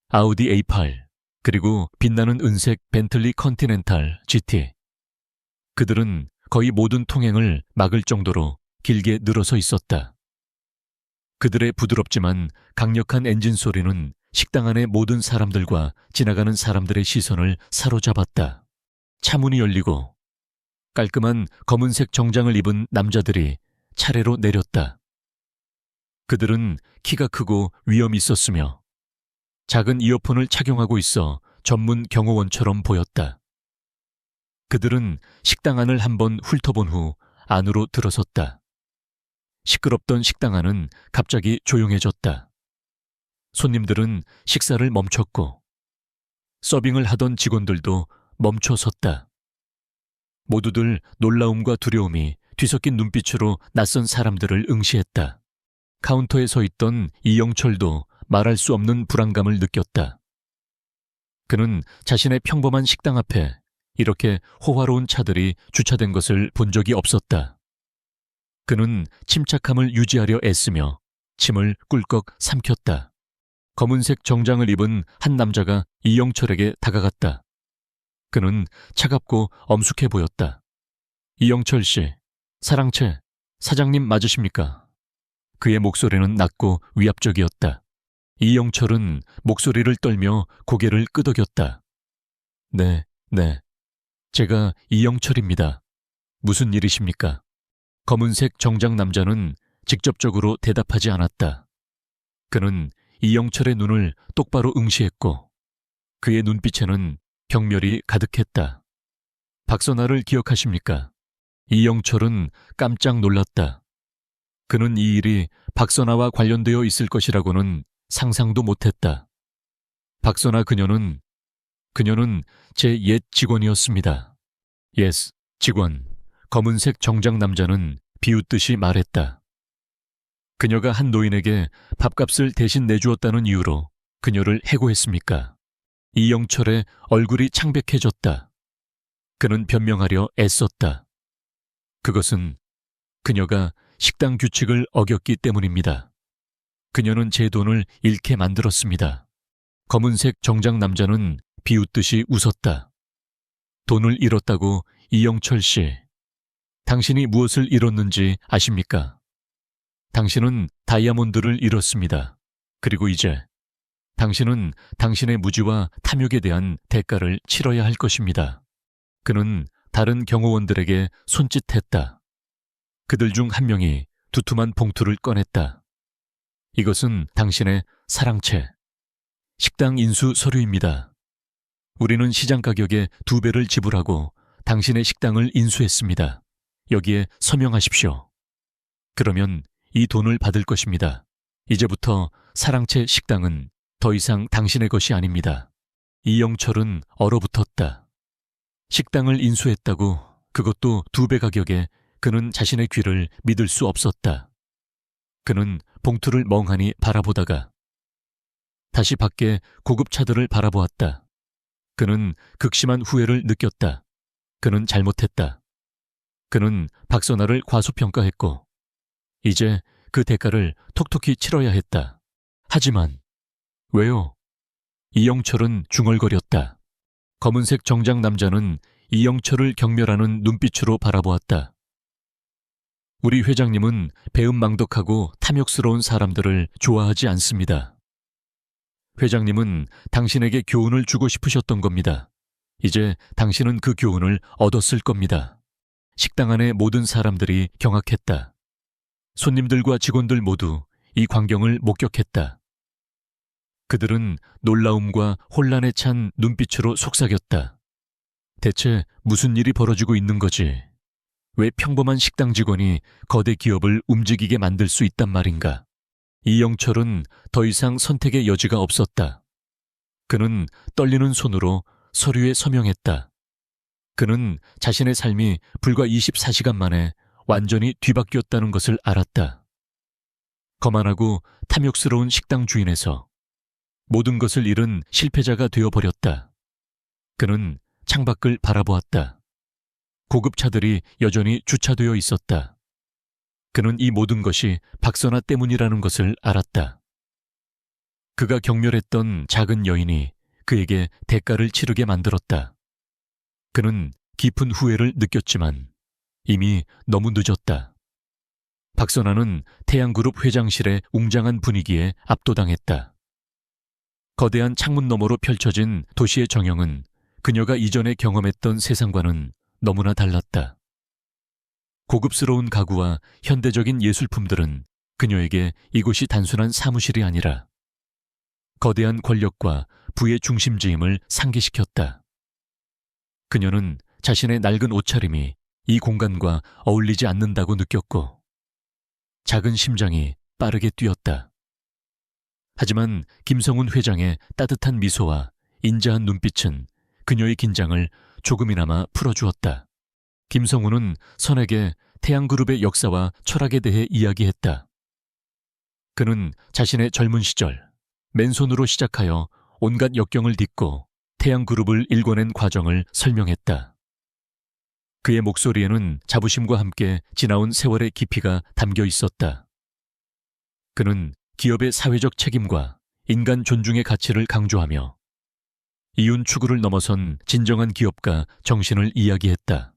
아우디 A8, 그리고 빛나는 은색 벤틀리 컨티넨탈 GT. 그들은 거의 모든 통행을 막을 정도로 길게 늘어서 있었다. 그들의 부드럽지만 강력한 엔진 소리는 식당 안의 모든 사람들과 지나가는 사람들의 시선을 사로잡았다. 차문이 열리고 깔끔한 검은색 정장을 입은 남자들이 차례로 내렸다. 그들은 키가 크고 위엄 있었으며 작은 이어폰을 착용하고 있어 전문 경호원처럼 보였다. 그들은 식당 안을 한번 훑어본 후 안으로 들어섰다. 시끄럽던 식당 안은 갑자기 조용해졌다. 손님들은 식사를 멈췄고 서빙을 하던 직원들도 멈춰 섰다. 모두들 놀라움과 두려움이 뒤섞인 눈빛으로 낯선 사람들을 응시했다. 카운터에 서 있던 이영철도 말할 수 없는 불안감을 느꼈다. 그는 자신의 평범한 식당 앞에 이렇게 호화로운 차들이 주차된 것을 본 적이 없었다. 그는 침착함을 유지하려 애쓰며 침을 꿀꺽 삼켰다. 검은색 정장을 입은 한 남자가 이영철에게 다가갔다. 그는 차갑고 엄숙해 보였다. 이영철 씨, 사랑채, 사장님 맞으십니까? 그의 목소리는 낮고 위압적이었다. 이영철은 목소리를 떨며 고개를 끄덕였다. 네. 제가 이영철입니다. 무슨 일이십니까? 검은색 정장 남자는 직접적으로 대답하지 않았다. 그는 이영철의 눈을 똑바로 응시했고 그의 눈빛에는 경멸이 가득했다. 박선아를 기억하십니까? 이영철은 깜짝 놀랐다. 그는 이 일이 박선아와 관련되어 있을 것이라고는 상상도 못했다. 박선아 그녀는 제 옛 직원이었습니다. 예스, 직원. 검은색 정장 남자는 비웃듯이 말했다. 그녀가 한 노인에게 밥값을 대신 내주었다는 이유로 그녀를 해고했습니까? 이영철의 얼굴이 창백해졌다. 그는 변명하려 애썼다. 그것은 그녀가 식당 규칙을 어겼기 때문입니다. 그녀는 제 돈을 잃게 만들었습니다. 검은색 정장 남자는 비웃듯이 웃었다. 돈을 잃었다고 이영철 씨. 당신이 무엇을 잃었는지 아십니까? 당신은 다이아몬드를 잃었습니다. 그리고 이제 당신은 당신의 무지와 탐욕에 대한 대가를 치러야 할 것입니다. 그는 다른 경호원들에게 손짓했다. 그들 중 한 명이 두툼한 봉투를 꺼냈다. 이것은 당신의 사랑채, 식당 인수 서류입니다. 우리는 시장 가격의 2배를 지불하고 당신의 식당을 인수했습니다. 여기에 서명하십시오. 그러면 이 돈을 받을 것입니다. 이제부터 사랑채 식당은 더 이상 당신의 것이 아닙니다. 이영철은 얼어붙었다. 식당을 인수했다고, 그것도 2배 가격에. 그는 자신의 귀를 믿을 수 없었다. 그는 봉투를 멍하니 바라보다가 다시 밖에 고급 차들을 바라보았다. 그는 극심한 후회를 느꼈다. 그는 잘못했다. 그는 박선아를 과소평가했고 이제 그 대가를 톡톡히 치러야 했다. 하지만 왜요? 이영철은 중얼거렸다. 검은색 정장 남자는 이영철을 경멸하는 눈빛으로 바라보았다. 우리 회장님은 배은망덕하고 탐욕스러운 사람들을 좋아하지 않습니다. 회장님은 당신에게 교훈을 주고 싶으셨던 겁니다. 이제 당신은 그 교훈을 얻었을 겁니다. 식당 안의 모든 사람들이 경악했다. 손님들과 직원들 모두 이 광경을 목격했다. 그들은 놀라움과 혼란에 찬 눈빛으로 속삭였다. 대체 무슨 일이 벌어지고 있는 거지? 왜 평범한 식당 직원이 거대 기업을 움직이게 만들 수 있단 말인가? 이영철은 더 이상 선택의 여지가 없었다. 그는 떨리는 손으로 서류에 서명했다. 그는 자신의 삶이 불과 24시간 만에 완전히 뒤바뀌었다는 것을 알았다. 거만하고 탐욕스러운 식당 주인에서 모든 것을 잃은 실패자가 되어버렸다. 그는 창밖을 바라보았다. 고급차들이 여전히 주차되어 있었다. 그는 이 모든 것이 박선아 때문이라는 것을 알았다. 그가 경멸했던 작은 여인이 그에게 대가를 치르게 만들었다. 그는 깊은 후회를 느꼈지만 이미 너무 늦었다. 박선아는 태양그룹 회장실의 웅장한 분위기에 압도당했다. 거대한 창문 너머로 펼쳐진 도시의 정형은 그녀가 이전에 경험했던 세상과는 너무나 달랐다. 고급스러운 가구와 현대적인 예술품들은 그녀에게 이곳이 단순한 사무실이 아니라 거대한 권력과 부의 중심지임을 상기시켰다. 그녀는 자신의 낡은 옷차림이 이 공간과 어울리지 않는다고 느꼈고 작은 심장이 빠르게 뛰었다. 하지만 김성훈 회장의 따뜻한 미소와 인자한 눈빛은 그녀의 긴장을 조금이나마 풀어주었다. 김성훈은 선에게 태양그룹의 역사와 철학에 대해 이야기했다. 그는 자신의 젊은 시절 맨손으로 시작하여 온갖 역경을 딛고 태양그룹을 일궈낸 과정을 설명했다. 그의 목소리에는 자부심과 함께 지나온 세월의 깊이가 담겨 있었다. 그는 기업의 사회적 책임과 인간 존중의 가치를 강조하며 이윤 추구를 넘어선 진정한 기업가 정신을 이야기했다.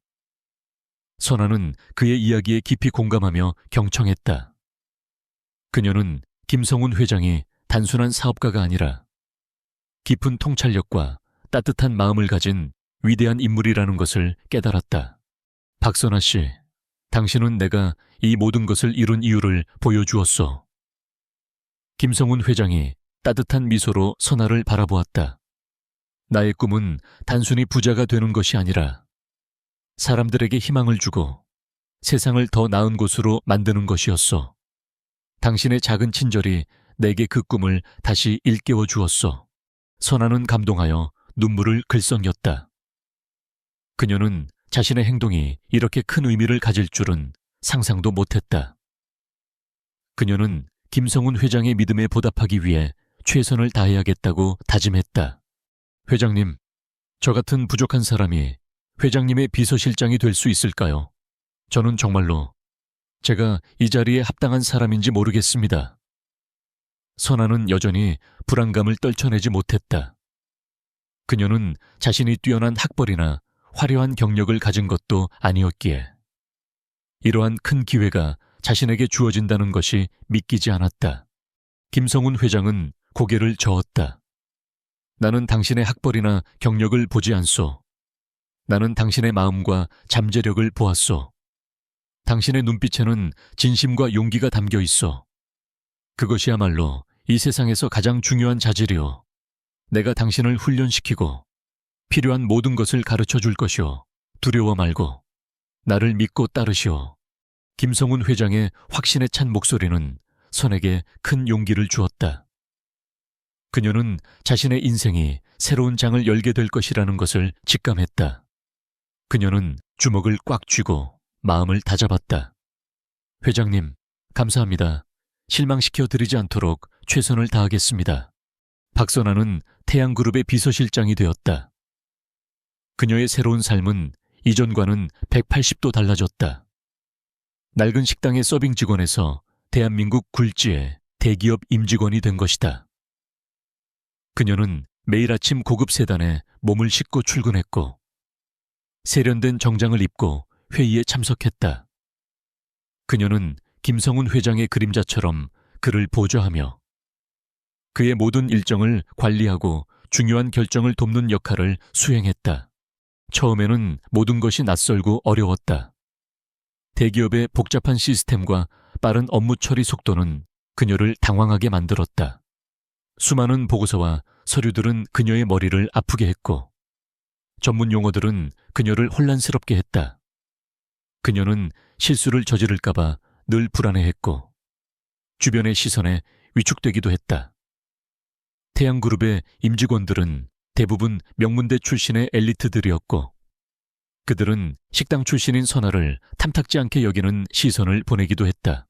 선아는 그의 이야기에 깊이 공감하며 경청했다. 그녀는 김성훈 회장이 단순한 사업가가 아니라 깊은 통찰력과 따뜻한 마음을 가진 위대한 인물이라는 것을 깨달았다. 박선아 씨, 당신은 내가 이 모든 것을 이룬 이유를 보여주었소. 김성훈 회장이 따뜻한 미소로 선아를 바라보았다. 나의 꿈은 단순히 부자가 되는 것이 아니라 사람들에게 희망을 주고 세상을 더 나은 곳으로 만드는 것이었소. 당신의 작은 친절이 내게 그 꿈을 다시 일깨워 주었소. 선아는 감동하여 눈물을 글썽였다. 그녀는 자신의 행동이 이렇게 큰 의미를 가질 줄은 상상도 못했다. 그녀는 김성훈 회장의 믿음에 보답하기 위해 최선을 다해야겠다고 다짐했다. 회장님, 저 같은 부족한 사람이 회장님의 비서실장이 될 수 있을까요? 저는 정말로 제가 이 자리에 합당한 사람인지 모르겠습니다. 선아는 여전히 불안감을 떨쳐내지 못했다. 그녀는 자신이 뛰어난 학벌이나 화려한 경력을 가진 것도 아니었기에 이러한 큰 기회가 자신에게 주어진다는 것이 믿기지 않았다. 김성훈 회장은 고개를 저었다. 나는 당신의 학벌이나 경력을 보지 않소. 나는 당신의 마음과 잠재력을 보았소. 당신의 눈빛에는 진심과 용기가 담겨 있어. 그것이야말로 이 세상에서 가장 중요한 자질이오. 내가 당신을 훈련시키고 필요한 모든 것을 가르쳐 줄 것이오. 두려워 말고 나를 믿고 따르시오. 김성훈 회장의 확신에 찬 목소리는 선에게 큰 용기를 주었다. 그녀는 자신의 인생이 새로운 장을 열게 될 것이라는 것을 직감했다. 그녀는 주먹을 꽉 쥐고 마음을 다잡았다. 회장님, 감사합니다. 실망시켜 드리지 않도록 최선을 다하겠습니다. 박선아는 태양그룹의 비서실장이 되었다. 그녀의 새로운 삶은 이전과는 180도 달라졌다. 낡은 식당의 서빙 직원에서 대한민국 굴지의 대기업 임직원이 된 것이다. 그녀는 매일 아침 고급 세단에 몸을 싣고 출근했고 세련된 정장을 입고 회의에 참석했다. 그녀는 김성훈 회장의 그림자처럼 그를 보좌하며 그의 모든 일정을 관리하고 중요한 결정을 돕는 역할을 수행했다. 처음에는 모든 것이 낯설고 어려웠다. 대기업의 복잡한 시스템과 빠른 업무 처리 속도는 그녀를 당황하게 만들었다. 수많은 보고서와 서류들은 그녀의 머리를 아프게 했고, 전문 용어들은 그녀를 혼란스럽게 했다. 그녀는 실수를 저지를까봐 늘 불안해했고, 주변의 시선에 위축되기도 했다. 태양그룹의 임직원들은 대부분 명문대 출신의 엘리트들이었고, 그들은 식당 출신인 선아를 탐탁지 않게 여기는 시선을 보내기도 했다.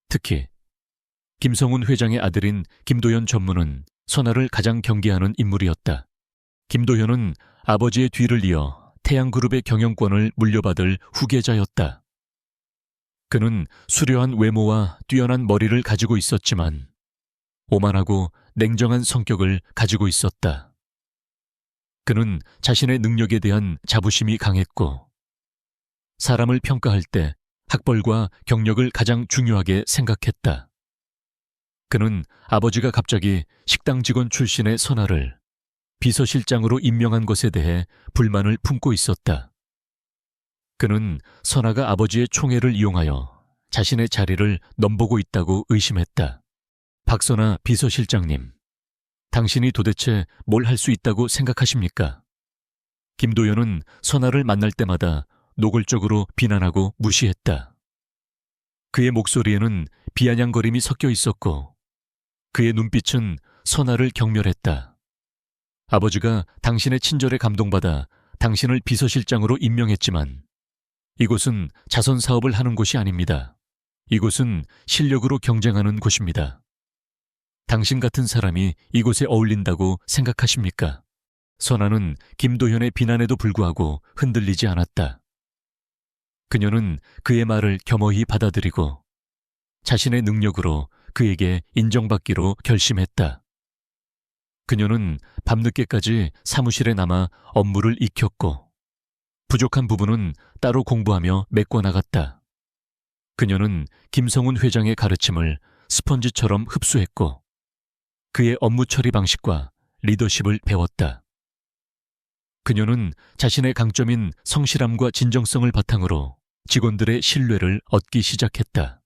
특히 김성훈 회장의 아들인 김도현 전무는 선아를 가장 경계하는 인물이었다. 김도현은 아버지의 뒤를 이어 태양그룹의 경영권을 물려받을 후계자였다. 그는 수려한 외모와 뛰어난 머리를 가지고 있었지만 오만하고 냉정한 성격을 가지고 있었다. 그는 자신의 능력에 대한 자부심이 강했고, 사람을 평가할 때 학벌과 경력을 가장 중요하게 생각했다. 그는 아버지가 갑자기 식당 직원 출신의 선아를 비서실장으로 임명한 것에 대해 불만을 품고 있었다. 그는 선아가 아버지의 총애를 이용하여 자신의 자리를 넘보고 있다고 의심했다. 박선아 비서실장님, 당신이 도대체 뭘 할 수 있다고 생각하십니까? 김도현은 선아를 만날 때마다 노골적으로 비난하고 무시했다. 그의 목소리에는 비아냥거림이 섞여 있었고, 그의 눈빛은 선아를 경멸했다. 아버지가 당신의 친절에 감동받아 당신을 비서실장으로 임명했지만 이곳은 자선 사업을 하는 곳이 아닙니다. 이곳은 실력으로 경쟁하는 곳입니다. 당신 같은 사람이 이곳에 어울린다고 생각하십니까? 선아는 김도현의 비난에도 불구하고 흔들리지 않았다. 그녀는 그의 말을 겸허히 받아들이고 자신의 능력으로 그에게 인정받기로 결심했다. 그녀는 밤늦게까지 사무실에 남아 업무를 익혔고 부족한 부분은 따로 공부하며 메꿔나갔다. 그녀는 김성훈 회장의 가르침을 스펀지처럼 흡수했고 그의 업무 처리 방식과 리더십을 배웠다. 그녀는 자신의 강점인 성실함과 진정성을 바탕으로 직원들의 신뢰를 얻기 시작했다.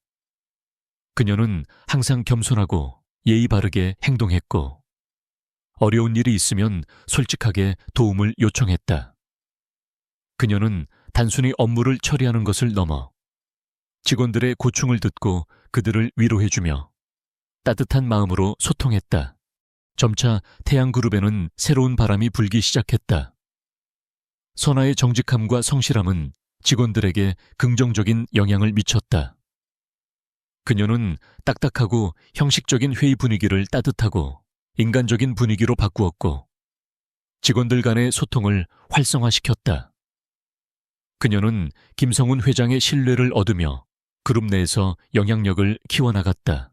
그녀는 항상 겸손하고 예의 바르게 행동했고 어려운 일이 있으면 솔직하게 도움을 요청했다. 그녀는 단순히 업무를 처리하는 것을 넘어 직원들의 고충을 듣고 그들을 위로해주며 따뜻한 마음으로 소통했다. 점차 태양그룹에는 새로운 바람이 불기 시작했다. 선아의 정직함과 성실함은 직원들에게 긍정적인 영향을 미쳤다. 그녀는 딱딱하고 형식적인 회의 분위기를 따뜻하고 인간적인 분위기로 바꾸었고 직원들 간의 소통을 활성화시켰다. 그녀는 김성훈 회장의 신뢰를 얻으며 그룹 내에서 영향력을 키워나갔다.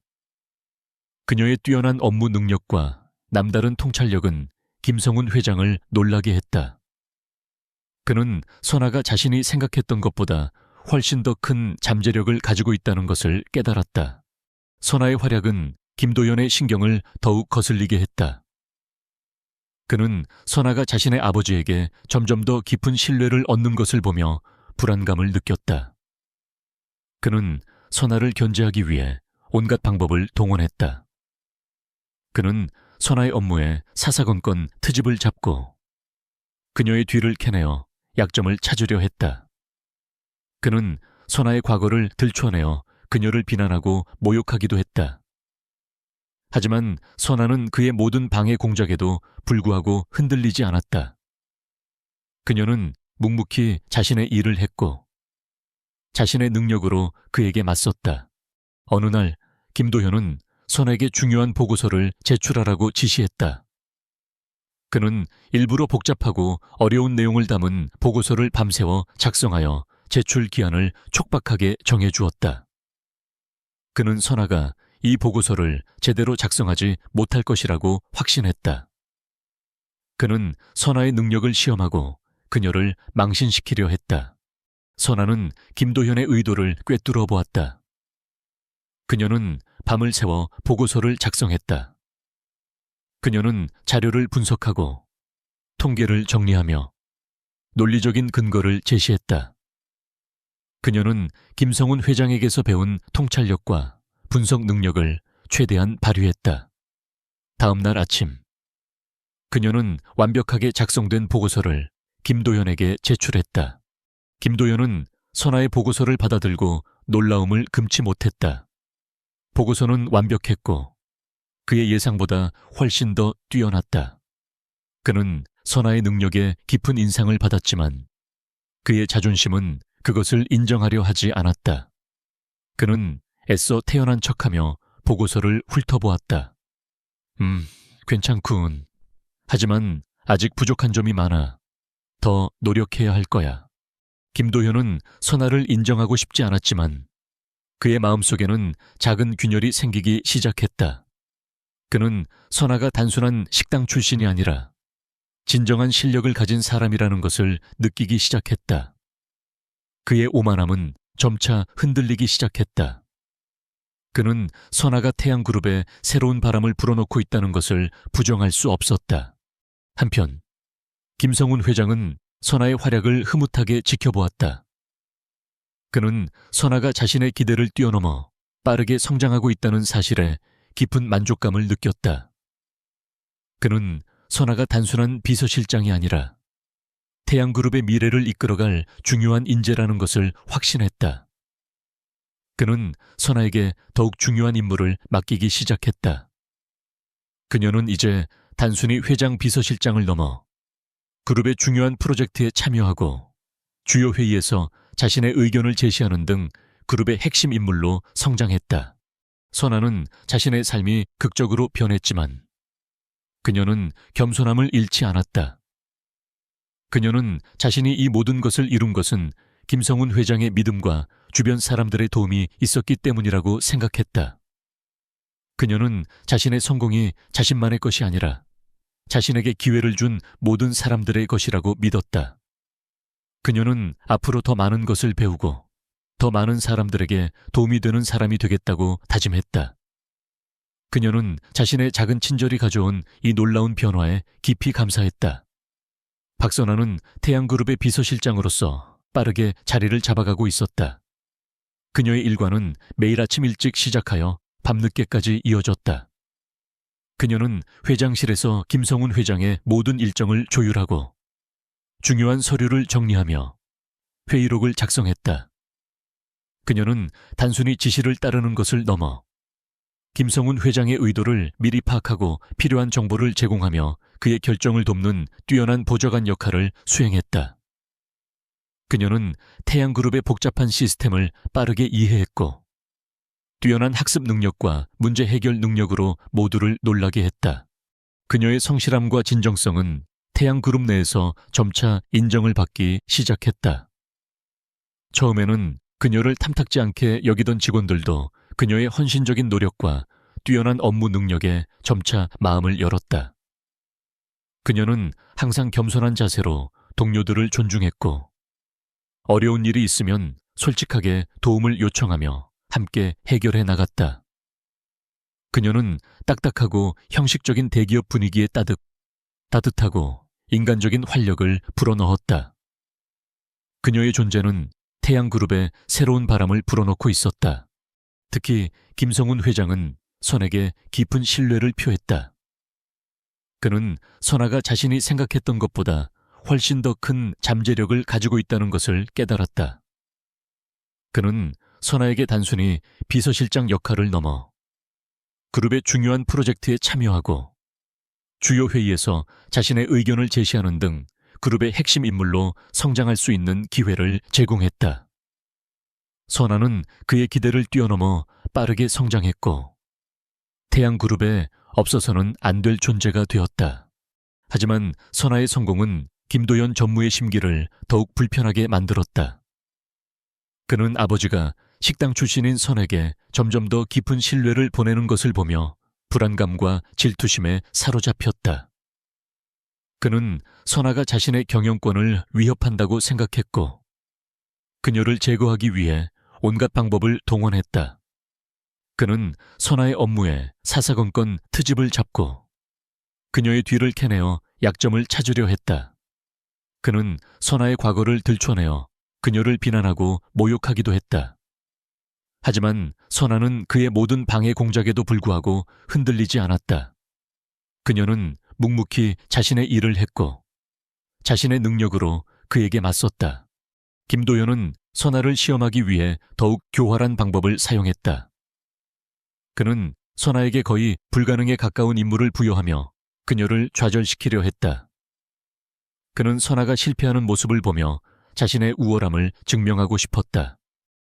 그녀의 뛰어난 업무 능력과 남다른 통찰력은 김성훈 회장을 놀라게 했다. 그는 선아가 자신이 생각했던 것보다 훨씬 더 큰 잠재력을 가지고 있다는 것을 깨달았다. 선아의 활약은 김도현의 신경을 더욱 거슬리게 했다. 그는 선아가 자신의 아버지에게 점점 더 깊은 신뢰를 얻는 것을 보며 불안감을 느꼈다. 그는 선아를 견제하기 위해 온갖 방법을 동원했다. 그는 선아의 업무에 사사건건 트집을 잡고 그녀의 뒤를 캐내어 약점을 찾으려 했다. 그는 선아의 과거를 들춰내어 그녀를 비난하고 모욕하기도 했다. 하지만 선아는 그의 모든 방해 공작에도 불구하고 흔들리지 않았다. 그녀는 묵묵히 자신의 일을 했고 자신의 능력으로 그에게 맞섰다. 어느 날 김도현은 선아에게 중요한 보고서를 제출하라고 지시했다. 그는 일부러 복잡하고 어려운 내용을 담은 보고서를 밤새워 작성하여 제출 기한을 촉박하게 정해주었다. 그는 선아가 이 보고서를 제대로 작성하지 못할 것이라고 확신했다. 그는 선아의 능력을 시험하고 그녀를 망신시키려 했다. 선아는 김도현의 의도를 꿰뚫어 보았다. 그녀는 밤을 새워 보고서를 작성했다. 그녀는 자료를 분석하고 통계를 정리하며 논리적인 근거를 제시했다. 그녀는 김성훈 회장에게서 배운 통찰력과 분석 능력을 최대한 발휘했다. 다음 날 아침, 그녀는 완벽하게 작성된 보고서를 김도연에게 제출했다. 김도연은 선아의 보고서를 받아들고 놀라움을 금치 못했다. 보고서는 완벽했고 그의 예상보다 훨씬 더 뛰어났다. 그는 선아의 능력에 깊은 인상을 받았지만 그의 자존심은 그것을 인정하려 하지 않았다. 그는 애써 태연한 척하며 보고서를 훑어보았다. 괜찮군. 하지만 아직 부족한 점이 많아. 더 노력해야 할 거야. 김도현은 선아를 인정하고 싶지 않았지만 그의 마음속에는 작은 균열이 생기기 시작했다. 그는 선아가 단순한 식당 출신이 아니라 진정한 실력을 가진 사람이라는 것을 느끼기 시작했다. 그의 오만함은 점차 흔들리기 시작했다. 그는 선아가 태양그룹에 새로운 바람을 불어넣고 있다는 것을 부정할 수 없었다. 한편 김성훈 회장은 선아의 활약을 흐뭇하게 지켜보았다. 그는 선아가 자신의 기대를 뛰어넘어 빠르게 성장하고 있다는 사실에 깊은 만족감을 느꼈다. 그는 선아가 단순한 비서실장이 아니라 태양그룹의 미래를 이끌어갈 중요한 인재라는 것을 확신했다. 그는 선아에게 더욱 중요한 임무를 맡기기 시작했다. 그녀는 이제 단순히 회장 비서실장을 넘어 그룹의 중요한 프로젝트에 참여하고 주요 회의에서 자신의 의견을 제시하는 등 그룹의 핵심 인물로 성장했다. 선아는 자신의 삶이 극적으로 변했지만 그녀는 겸손함을 잃지 않았다. 그녀는 자신이 이 모든 것을 이룬 것은 김성훈 회장의 믿음과 주변 사람들의 도움이 있었기 때문이라고 생각했다. 그녀는 자신의 성공이 자신만의 것이 아니라 자신에게 기회를 준 모든 사람들의 것이라고 믿었다. 그녀는 앞으로 더 많은 것을 배우고 더 많은 사람들에게 도움이 되는 사람이 되겠다고 다짐했다. 그녀는 자신의 작은 친절이 가져온 이 놀라운 변화에 깊이 감사했다. 박선아는 태양그룹의 비서실장으로서 빠르게 자리를 잡아가고 있었다. 그녀의 일과는 매일 아침 일찍 시작하여 밤늦게까지 이어졌다. 그녀는 회장실에서 김성훈 회장의 모든 일정을 조율하고 중요한 서류를 정리하며 회의록을 작성했다. 그녀는 단순히 지시를 따르는 것을 넘어 김성훈 회장의 의도를 미리 파악하고 필요한 정보를 제공하며 그의 결정을 돕는 뛰어난 보좌관 역할을 수행했다. 그녀는 태양그룹의 복잡한 시스템을 빠르게 이해했고 뛰어난 학습 능력과 문제 해결 능력으로 모두를 놀라게 했다. 그녀의 성실함과 진정성은 태양그룹 내에서 점차 인정을 받기 시작했다. 처음에는 그녀를 탐탁지 않게 여기던 직원들도 그녀의 헌신적인 노력과 뛰어난 업무 능력에 점차 마음을 열었다. 그녀는 항상 겸손한 자세로 동료들을 존중했고 어려운 일이 있으면 솔직하게 도움을 요청하며 함께 해결해 나갔다. 그녀는 딱딱하고 형식적인 대기업 분위기에 따뜻하고 인간적인 활력을 불어넣었다. 그녀의 존재는 태양그룹에 새로운 바람을 불어넣고 있었다. 특히 김성훈 회장은 선에게 깊은 신뢰를 표했다. 그는 선아가 자신이 생각했던 것보다 훨씬 더 큰 잠재력을 가지고 있다는 것을 깨달았다. 그는 선아에게 단순히 비서실장 역할을 넘어 그룹의 중요한 프로젝트에 참여하고 주요 회의에서 자신의 의견을 제시하는 등 그룹의 핵심 인물로 성장할 수 있는 기회를 제공했다. 선아는 그의 기대를 뛰어넘어 빠르게 성장했고 태양그룹에 없어서는 안 될 존재가 되었다. 하지만 선아의 성공은 김도연 전무의 심기를 더욱 불편하게 만들었다. 그는 아버지가 식당 출신인 선에게 점점 더 깊은 신뢰를 보내는 것을 보며 불안감과 질투심에 사로잡혔다. 그는 선아가 자신의 경영권을 위협한다고 생각했고 그녀를 제거하기 위해 온갖 방법을 동원했다. 그는 선아의 업무에 사사건건 트집을 잡고 그녀의 뒤를 캐내어 약점을 찾으려 했다. 그는 선아의 과거를 들춰내어 그녀를 비난하고 모욕하기도 했다. 하지만 선아는 그의 모든 방해 공작에도 불구하고 흔들리지 않았다. 그녀는 묵묵히 자신의 일을 했고 자신의 능력으로 그에게 맞섰다. 김도연은 선아를 시험하기 위해 더욱 교활한 방법을 사용했다. 그는 선아에게 거의 불가능에 가까운 임무를 부여하며 그녀를 좌절시키려 했다. 그는 선아가 실패하는 모습을 보며 자신의 우월함을 증명하고 싶었다.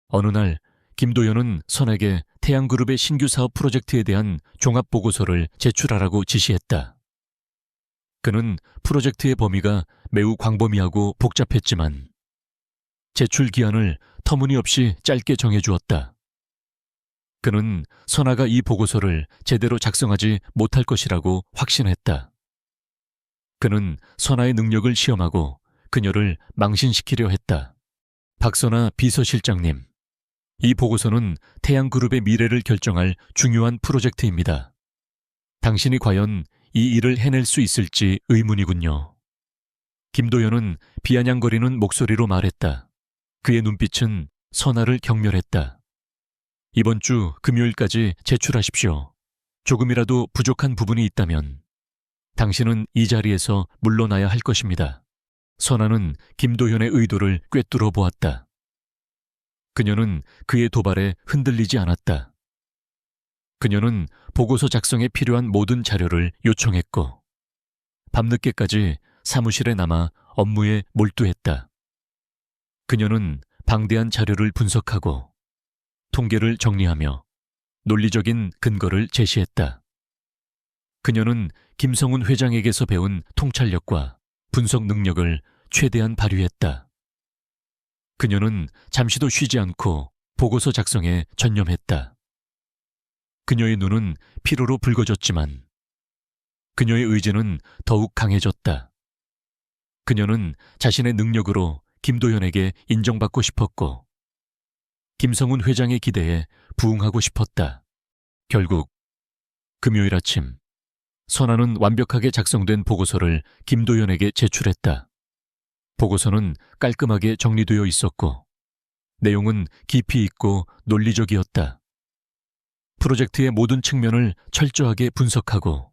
어느 날 김도연은 선에게 태양그룹의 신규 사업 프로젝트에 대한 종합보고서를 제출하라고 지시했다. 그는 프로젝트의 범위가 매우 광범위하고 복잡했지만 제출 기한을 터무니없이 짧게 정해주었다. 그는 선아가 이 보고서를 제대로 작성하지 못할 것이라고 확신했다. 그는 선아의 능력을 시험하고 그녀를 망신시키려 했다. 박선아 비서실장님, 이 보고서는 태양그룹의 미래를 결정할 중요한 프로젝트입니다. 당신이 과연 이 일을 해낼 수 있을지 의문이군요. 김도연은 비아냥거리는 목소리로 말했다. 그의 눈빛은 선아를 경멸했다. 이번 주 금요일까지 제출하십시오. 조금이라도 부족한 부분이 있다면 당신은 이 자리에서 물러나야 할 것입니다. 선아는 김도연의 의도를 꿰뚫어 보았다. 그녀는 그의 도발에 흔들리지 않았다. 그녀는 보고서 작성에 필요한 모든 자료를 요청했고 밤늦게까지 사무실에 남아 업무에 몰두했다. 그녀는 방대한 자료를 분석하고 통계를 정리하며 논리적인 근거를 제시했다. 그녀는 김성훈 회장에게서 배운 통찰력과 분석 능력을 최대한 발휘했다. 그녀는 잠시도 쉬지 않고 보고서 작성에 전념했다. 그녀의 눈은 피로로 붉어졌지만 그녀의 의지는 더욱 강해졌다. 그녀는 자신의 능력으로 김도연에게 인정받고 싶었고 김성훈 회장의 기대에 부응하고 싶었다. 결국 금요일 아침 선아는 완벽하게 작성된 보고서를 김도연에게 제출했다. 보고서는 깔끔하게 정리되어 있었고 내용은 깊이 있고 논리적이었다. 프로젝트의 모든 측면을 철저하게 분석하고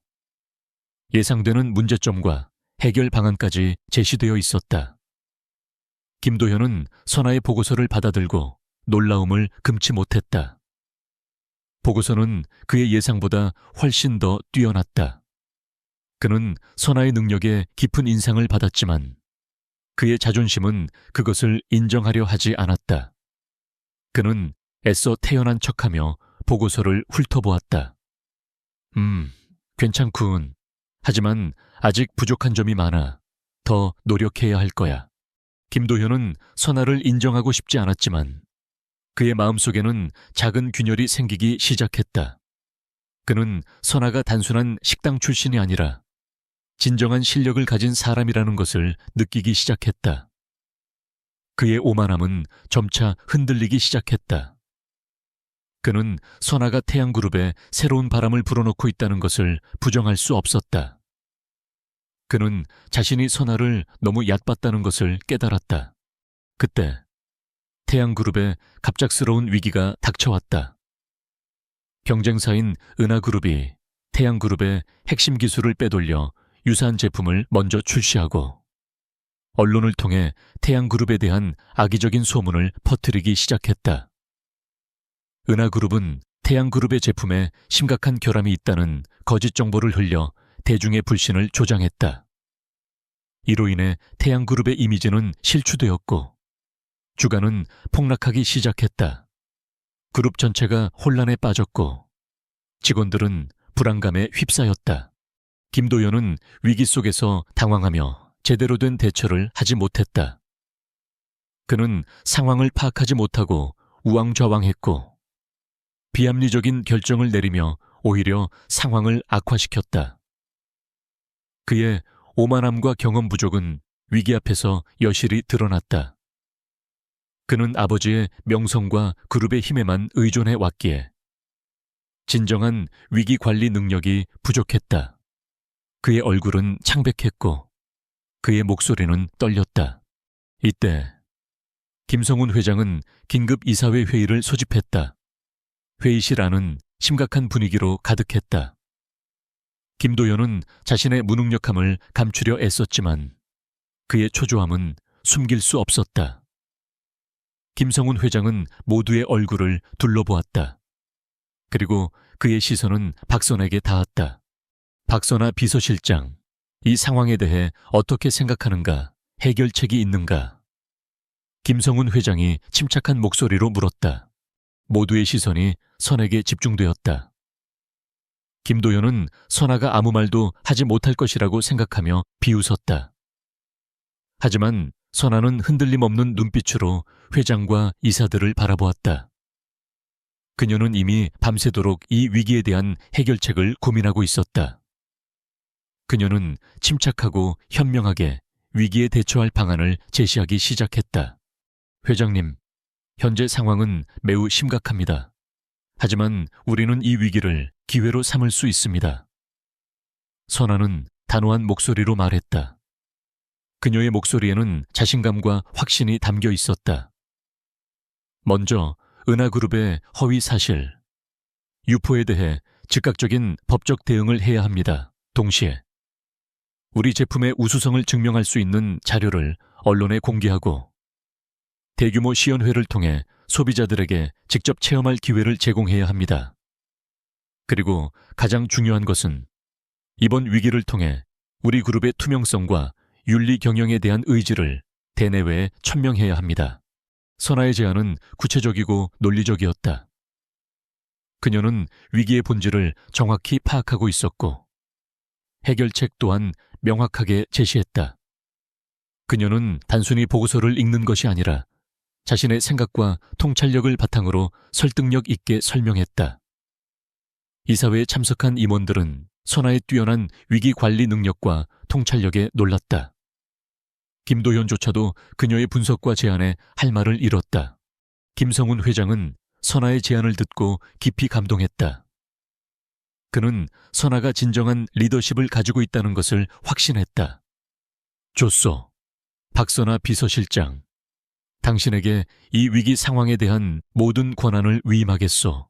예상되는 문제점과 해결 방안까지 제시되어 있었다. 김도현은 선아의 보고서를 받아들고 놀라움을 금치 못했다. 보고서는 그의 예상보다 훨씬 더 뛰어났다. 그는 선아의 능력에 깊은 인상을 받았지만 그의 자존심은 그것을 인정하려 하지 않았다. 그는 애써 태연한 척하며 보고서를 훑어보았다. 괜찮군. 하지만 아직 부족한 점이 많아. 더 노력해야 할 거야. 김도현은 선아를 인정하고 싶지 않았지만 그의 마음속에는 작은 균열이 생기기 시작했다. 그는 선아가 단순한 식당 출신이 아니라 진정한 실력을 가진 사람이라는 것을 느끼기 시작했다. 그의 오만함은 점차 흔들리기 시작했다. 그는 선아가 태양그룹에 새로운 바람을 불어넣고 있다는 것을 부정할 수 없었다. 그는 자신이 선아를 너무 얕봤다는 것을 깨달았다. 그때 태양그룹에 갑작스러운 위기가 닥쳐왔다. 경쟁사인 은하그룹이 태양그룹의 핵심 기술을 빼돌려 유사한 제품을 먼저 출시하고 언론을 통해 태양그룹에 대한 악의적인 소문을 퍼뜨리기 시작했다. 은하그룹은 태양그룹의 제품에 심각한 결함이 있다는 거짓 정보를 흘려 대중의 불신을 조장했다. 이로 인해 태양그룹의 이미지는 실추되었고 주가는 폭락하기 시작했다. 그룹 전체가 혼란에 빠졌고 직원들은 불안감에 휩싸였다. 김도연은 위기 속에서 당황하며 제대로 된 대처를 하지 못했다. 그는 상황을 파악하지 못하고 우왕좌왕했고 비합리적인 결정을 내리며 오히려 상황을 악화시켰다. 그의 오만함과 경험 부족은 위기 앞에서 여실히 드러났다. 그는 아버지의 명성과 그룹의 힘에만 의존해 왔기에 진정한 위기 관리 능력이 부족했다. 그의 얼굴은 창백했고 그의 목소리는 떨렸다. 이때 김성훈 회장은 긴급 이사회 회의를 소집했다. 회의실 안은 심각한 분위기로 가득했다. 김도연은 자신의 무능력함을 감추려 애썼지만 그의 초조함은 숨길 수 없었다. 김성훈 회장은 모두의 얼굴을 둘러보았다. 그리고 그의 시선은 박선에게 닿았다. 박선아 비서실장, 이 상황에 대해 어떻게 생각하는가? 해결책이 있는가? 김성훈 회장이 침착한 목소리로 물었다. 모두의 시선이 선에게 집중되었다. 김도연은 선아가 아무 말도 하지 못할 것이라고 생각하며 비웃었다. 하지만 선아는 흔들림 없는 눈빛으로 회장과 이사들을 바라보았다. 그녀는 이미 밤새도록 이 위기에 대한 해결책을 고민하고 있었다. 그녀는 침착하고 현명하게 위기에 대처할 방안을 제시하기 시작했다. 회장님, 현재 상황은 매우 심각합니다. 하지만 우리는 이 위기를 기회로 삼을 수 있습니다. 선아는 단호한 목소리로 말했다. 그녀의 목소리에는 자신감과 확신이 담겨 있었다. 먼저 은하그룹의 허위 사실, 유포에 대해 즉각적인 법적 대응을 해야 합니다. 동시에 우리 제품의 우수성을 증명할 수 있는 자료를 언론에 공개하고 대규모 시연회를 통해 소비자들에게 직접 체험할 기회를 제공해야 합니다. 그리고 가장 중요한 것은 이번 위기를 통해 우리 그룹의 투명성과 윤리 경영에 대한 의지를 대내외에 천명해야 합니다. 선아의 제안은 구체적이고 논리적이었다. 그녀는 위기의 본질을 정확히 파악하고 있었고 해결책 또한 명확하게 제시했다. 그녀는 단순히 보고서를 읽는 것이 아니라 자신의 생각과 통찰력을 바탕으로 설득력 있게 설명했다. 이사회에 참석한 임원들은 선아의 뛰어난 위기 관리 능력과 통찰력에 놀랐다. 김도연조차도 그녀의 분석과 제안에 할 말을 잃었다. 김성훈 회장은 선아의 제안을 듣고 깊이 감동했다. 그는 선아가 진정한 리더십을 가지고 있다는 것을 확신했다. 좋소, 박선아 비서실장. 당신에게 이 위기 상황에 대한 모든 권한을 위임하겠소.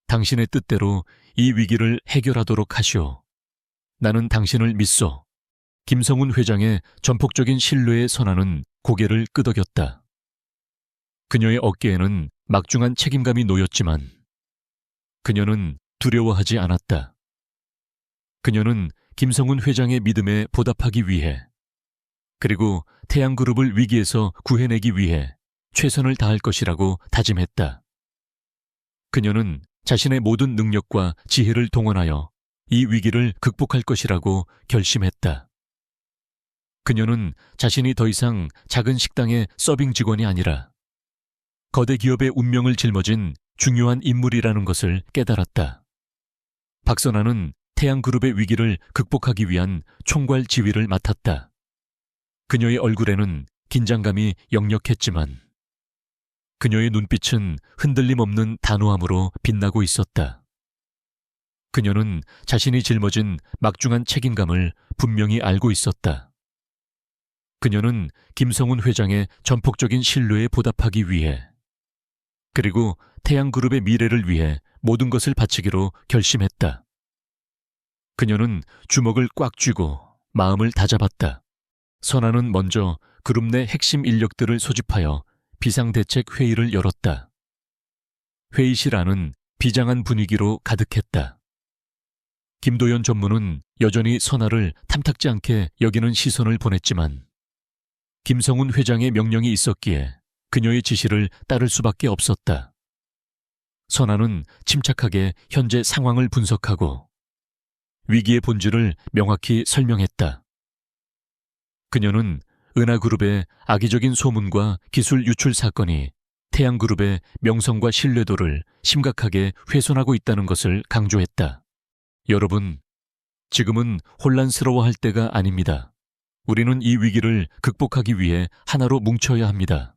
당신의 뜻대로 이 위기를 해결하도록 하시오. 나는 당신을 믿소. 김성훈 회장의 전폭적인 신뢰에 선아는 고개를 끄덕였다. 그녀의 어깨에는 막중한 책임감이 놓였지만 그녀는 두려워하지 않았다. 그녀는 김성훈 회장의 믿음에 보답하기 위해 그리고 태양그룹을 위기에서 구해내기 위해 최선을 다할 것이라고 다짐했다. 그녀는 자신의 모든 능력과 지혜를 동원하여 이 위기를 극복할 것이라고 결심했다. 그녀는 자신이 더 이상 작은 식당의 서빙 직원이 아니라 거대 기업의 운명을 짊어진 중요한 인물이라는 것을 깨달았다. 박선아는 태양그룹의 위기를 극복하기 위한 총괄 지휘를 맡았다. 그녀의 얼굴에는 긴장감이 역력했지만 그녀의 눈빛은 흔들림 없는 단호함으로 빛나고 있었다. 그녀는 자신이 짊어진 막중한 책임감을 분명히 알고 있었다. 그녀는 김성훈 회장의 전폭적인 신뢰에 보답하기 위해 그리고 태양그룹의 미래를 위해 모든 것을 바치기로 결심했다. 그녀는 주먹을 꽉 쥐고 마음을 다잡았다. 선아는 먼저 그룹 내 핵심 인력들을 소집하여 비상대책 회의를 열었다. 회의실 안은 비장한 분위기로 가득했다. 김도연 전무는 여전히 선아를 탐탁지 않게 여기는 시선을 보냈지만 김성훈 회장의 명령이 있었기에 그녀의 지시를 따를 수밖에 없었다. 선아는 침착하게 현재 상황을 분석하고 위기의 본질을 명확히 설명했다. 그녀는 은하그룹의 악의적인 소문과 기술 유출 사건이 태양그룹의 명성과 신뢰도를 심각하게 훼손하고 있다는 것을 강조했다. 여러분, 지금은 혼란스러워할 때가 아닙니다. 우리는 이 위기를 극복하기 위해 하나로 뭉쳐야 합니다.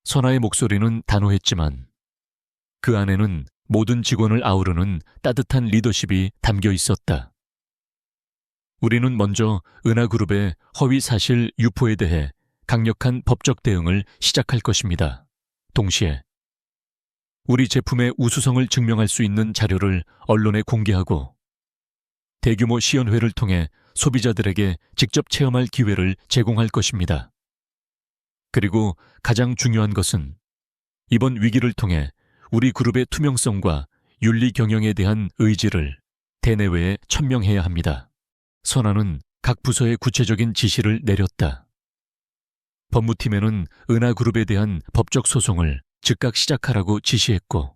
선아의 목소리는 단호했지만 그 안에는 모든 직원을 아우르는 따뜻한 리더십이 담겨 있었다. 우리는 먼저 은하그룹의 허위 사실 유포에 대해 강력한 법적 대응을 시작할 것입니다. 동시에 우리 제품의 우수성을 증명할 수 있는 자료를 언론에 공개하고 대규모 시연회를 통해 소비자들에게 직접 체험할 기회를 제공할 것입니다. 그리고 가장 중요한 것은 이번 위기를 통해 우리 그룹의 투명성과 윤리 경영에 대한 의지를 대내외에 천명해야 합니다. 선화는 각 부서에 구체적인 지시를 내렸다. 법무팀에는 은하그룹에 대한 법적 소송을 즉각 시작하라고 지시했고,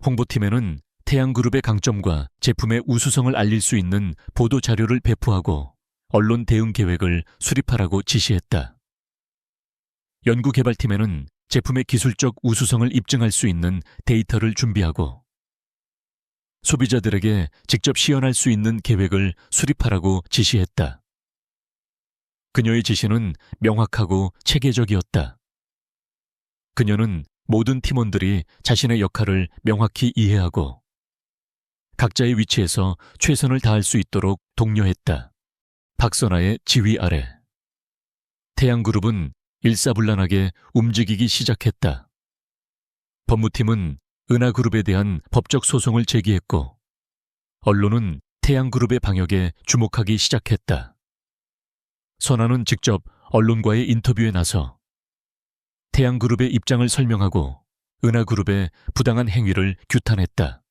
홍보팀에는 태양그룹의 강점과 제품의 우수성을 알릴 수 있는 보도 자료를 배포하고 언론 대응 계획을 수립하라고 지시했다. 연구개발팀에는 제품의 기술적 우수성을 입증할 수 있는 데이터를 준비하고 소비자들에게 직접 시연할 수 있는 계획을 수립하라고 지시했다. 그녀의 지시는 명확하고 체계적이었다. 그녀는 모든 팀원들이 자신의 역할을 명확히 이해하고 각자의 위치에서 최선을 다할 수 있도록 독려했다. 박선아의 지휘 아래 태양그룹은 일사불란하게 움직이기 시작했다. 법무팀은 은하그룹에 대한 법적 소송을 제기했고 언론은 태양그룹의 방역에 주목하기 시작했다. 선아는 직접 언론과의 인터뷰에 나서 태양그룹의 입장을 설명하고 은하그룹의 부당한 행위를 규탄했다.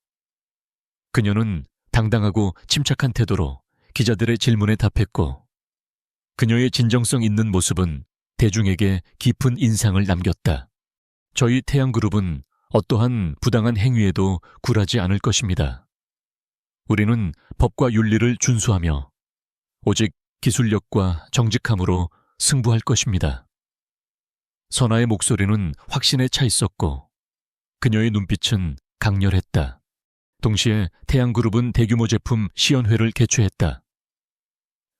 그녀는 당당하고 침착한 태도로 기자들의 질문에 답했고 그녀의 진정성 있는 모습은 대중에게 깊은 인상을 남겼다. 저희 태양그룹은 어떠한 부당한 행위에도 굴하지 않을 것입니다. 우리는 법과 윤리를 준수하며 오직 기술력과 정직함으로 승부할 것입니다. 선아의 목소리는 확신에 차 있었고 그녀의 눈빛은 강렬했다. 동시에 태양그룹은 대규모 제품 시연회를 개최했다.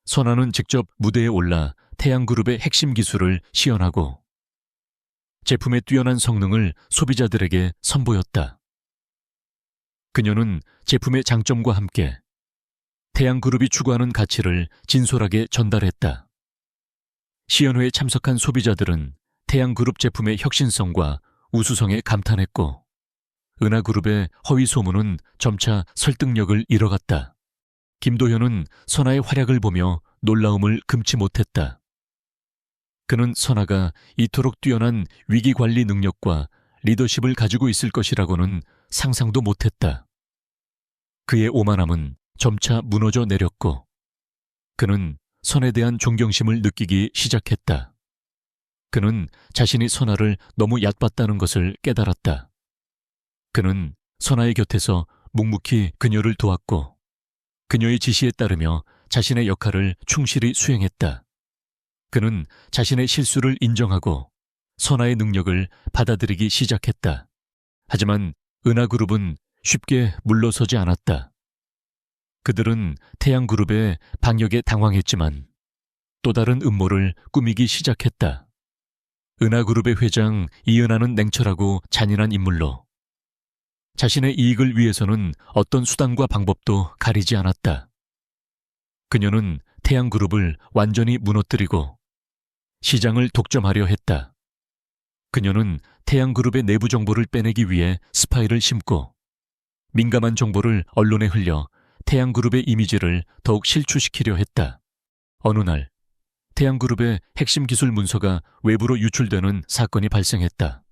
선아는 직접 무대에 올라 태양그룹의 핵심 기술을 시연하고 제품의 뛰어난 성능을 소비자들에게 선보였다. 그녀는 제품의 장점과 함께 태양그룹이 추구하는 가치를 진솔하게 전달했다. 시연회에 참석한 소비자들은 태양그룹 제품의 혁신성과 우수성에 감탄했고 은하그룹의 허위 소문은 점차 설득력을 잃어갔다. 김도현은 선아의 활약을 보며 놀라움을 금치 못했다. 그는 선아가 이토록 뛰어난 위기관리 능력과 리더십을 가지고 있을 것이라고는 상상도 못했다. 그의 오만함은 점차 무너져 내렸고 그는 선에 대한 존경심을 느끼기 시작했다. 그는 자신이 선아를 너무 얕봤다는 것을 깨달았다. 그는 선아의 곁에서 묵묵히 그녀를 도왔고 그녀의 지시에 따르며 자신의 역할을 충실히 수행했다. 그는 자신의 실수를 인정하고 선아의 능력을 받아들이기 시작했다. 하지만 은하그룹은 쉽게 물러서지 않았다. 그들은 태양그룹의 방역에 당황했지만 또 다른 음모를 꾸미기 시작했다. 은하그룹의 회장 이은하는 냉철하고 잔인한 인물로 자신의 이익을 위해서는 어떤 수단과 방법도 가리지 않았다. 그녀는 태양그룹을 완전히 무너뜨리고 시장을 독점하려 했다. 그녀는 태양그룹의 내부 정보를 빼내기 위해 스파이를 심고 민감한 정보를 언론에 흘려 태양그룹의 이미지를 더욱 실추시키려 했다. 어느 날 태양그룹의 핵심 기술 문서가 외부로 유출되는 사건이 발생했다.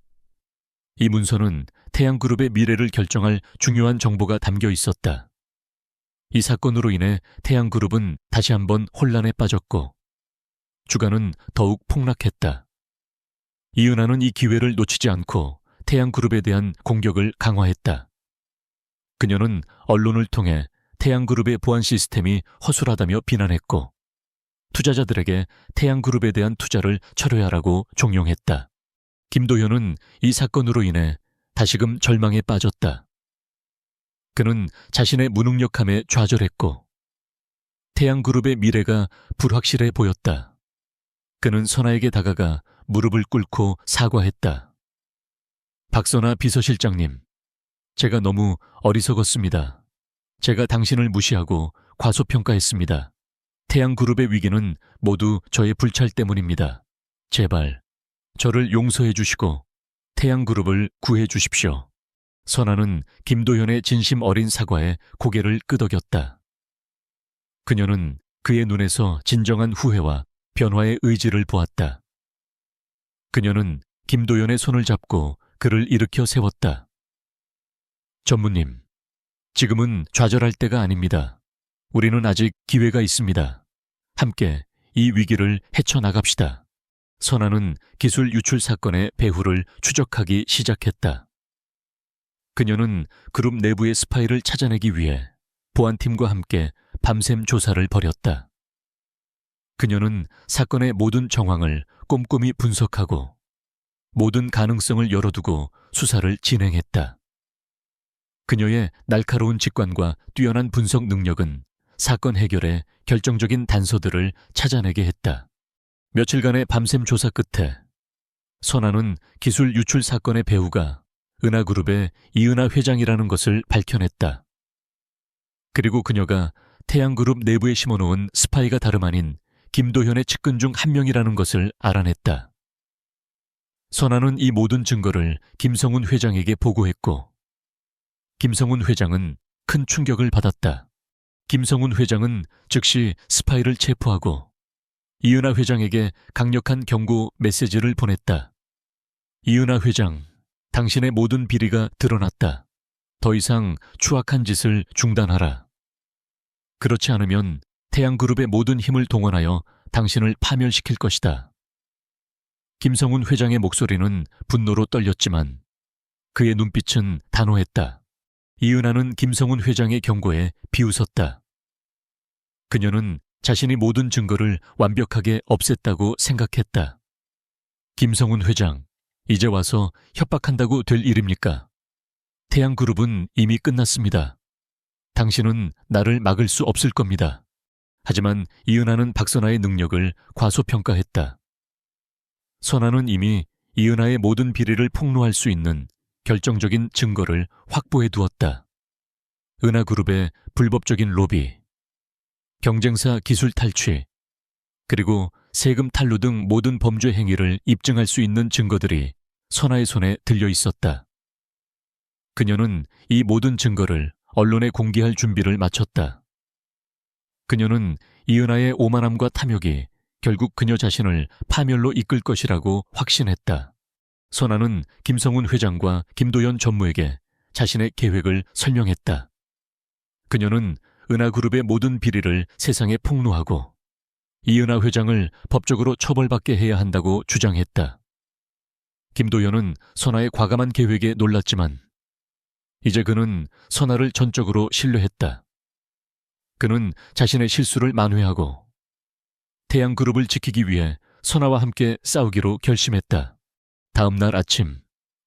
이 문서는 태양그룹의 미래를 결정할 중요한 정보가 담겨 있었다. 이 사건으로 인해 태양그룹은 다시 한번 혼란에 빠졌고 주가는 더욱 폭락했다. 이은하는 이 기회를 놓치지 않고 태양그룹에 대한 공격을 강화했다. 그녀는 언론을 통해 태양그룹의 보안 시스템이 허술하다며 비난했고 투자자들에게 태양그룹에 대한 투자를 철회하라고 종용했다. 김도현은 이 사건으로 인해 다시금 절망에 빠졌다. 그는 자신의 무능력함에 좌절했고 태양그룹의 미래가 불확실해 보였다. 그는 선아에게 다가가 무릎을 꿇고 사과했다. 박선아 비서실장님, 제가 너무 어리석었습니다. 제가 당신을 무시하고 과소평가했습니다. 태양그룹의 위기는 모두 저의 불찰 때문입니다. 제발 저를 용서해 주시고 태양그룹을 구해 주십시오. 선아는 김도현의 진심 어린 사과에 고개를 끄덕였다. 그녀는 그의 눈에서 진정한 후회와 변화의 의지를 보았다. 그녀는 김도현의 손을 잡고 그를 일으켜 세웠다. 전무님, 지금은 좌절할 때가 아닙니다. 우리는 아직 기회가 있습니다. 함께 이 위기를 헤쳐나갑시다. 선아는 기술 유출 사건의 배후를 추적하기 시작했다. 그녀는 그룹 내부의 스파이를 찾아내기 위해 보안팀과 함께 밤샘 조사를 벌였다. 그녀는 사건의 모든 정황을 꼼꼼히 분석하고 모든 가능성을 열어두고 수사를 진행했다. 그녀의 날카로운 직관과 뛰어난 분석 능력은 사건 해결에 결정적인 단서들을 찾아내게 했다. 며칠간의 밤샘 조사 끝에 선아는 기술 유출 사건의 배후가 은하그룹의 이은하 회장이라는 것을 밝혀냈다. 그리고 그녀가 태양그룹 내부에 심어놓은 스파이가 다름 아닌 김도현의 측근 중 한 명이라는 것을 알아냈다. 선아는 이 모든 증거를 김성훈 회장에게 보고했고 김성훈 회장은 큰 충격을 받았다. 김성훈 회장은 즉시 스파이를 체포하고 이은하 회장에게 강력한 경고 메시지를 보냈다. 이은하 회장, 당신의 모든 비리가 드러났다. 더 이상 추악한 짓을 중단하라. 그렇지 않으면 태양그룹의 모든 힘을 동원하여 당신을 파멸시킬 것이다. 김성훈 회장의 목소리는 분노로 떨렸지만 그의 눈빛은 단호했다. 이은하는 김성훈 회장의 경고에 비웃었다. 그녀는 자신이 모든 증거를 완벽하게 없앴다고 생각했다. 김성훈 회장, 이제 와서 협박한다고 될 일입니까? 태양그룹은 이미 끝났습니다. 당신은 나를 막을 수 없을 겁니다. 하지만 이은하는 박선아의 능력을 과소평가했다. 선아는 이미 이은하의 모든 비리를 폭로할 수 있는 결정적인 증거를 확보해 두었다. 은하그룹의 불법적인 로비, 경쟁사 기술 탈취, 그리고 세금 탈루 등 모든 범죄 행위를 입증할 수 있는 증거들이 선아의 손에 들려 있었다. 그녀는 이 모든 증거를 언론에 공개할 준비를 마쳤다. 그녀는 이은하의 오만함과 탐욕이 결국 그녀 자신을 파멸로 이끌 것이라고 확신했다. 선아는 김성훈 회장과 김도현 전무에게 자신의 계획을 설명했다. 그녀는 은하그룹의 모든 비리를 세상에 폭로하고 이은하 회장을 법적으로 처벌받게 해야 한다고 주장했다. 김도현은 선아의 과감한 계획에 놀랐지만 이제 그는 선아를 전적으로 신뢰했다. 그는 자신의 실수를 만회하고 태양그룹을 지키기 위해 선아와 함께 싸우기로 결심했다. 다음 날 아침,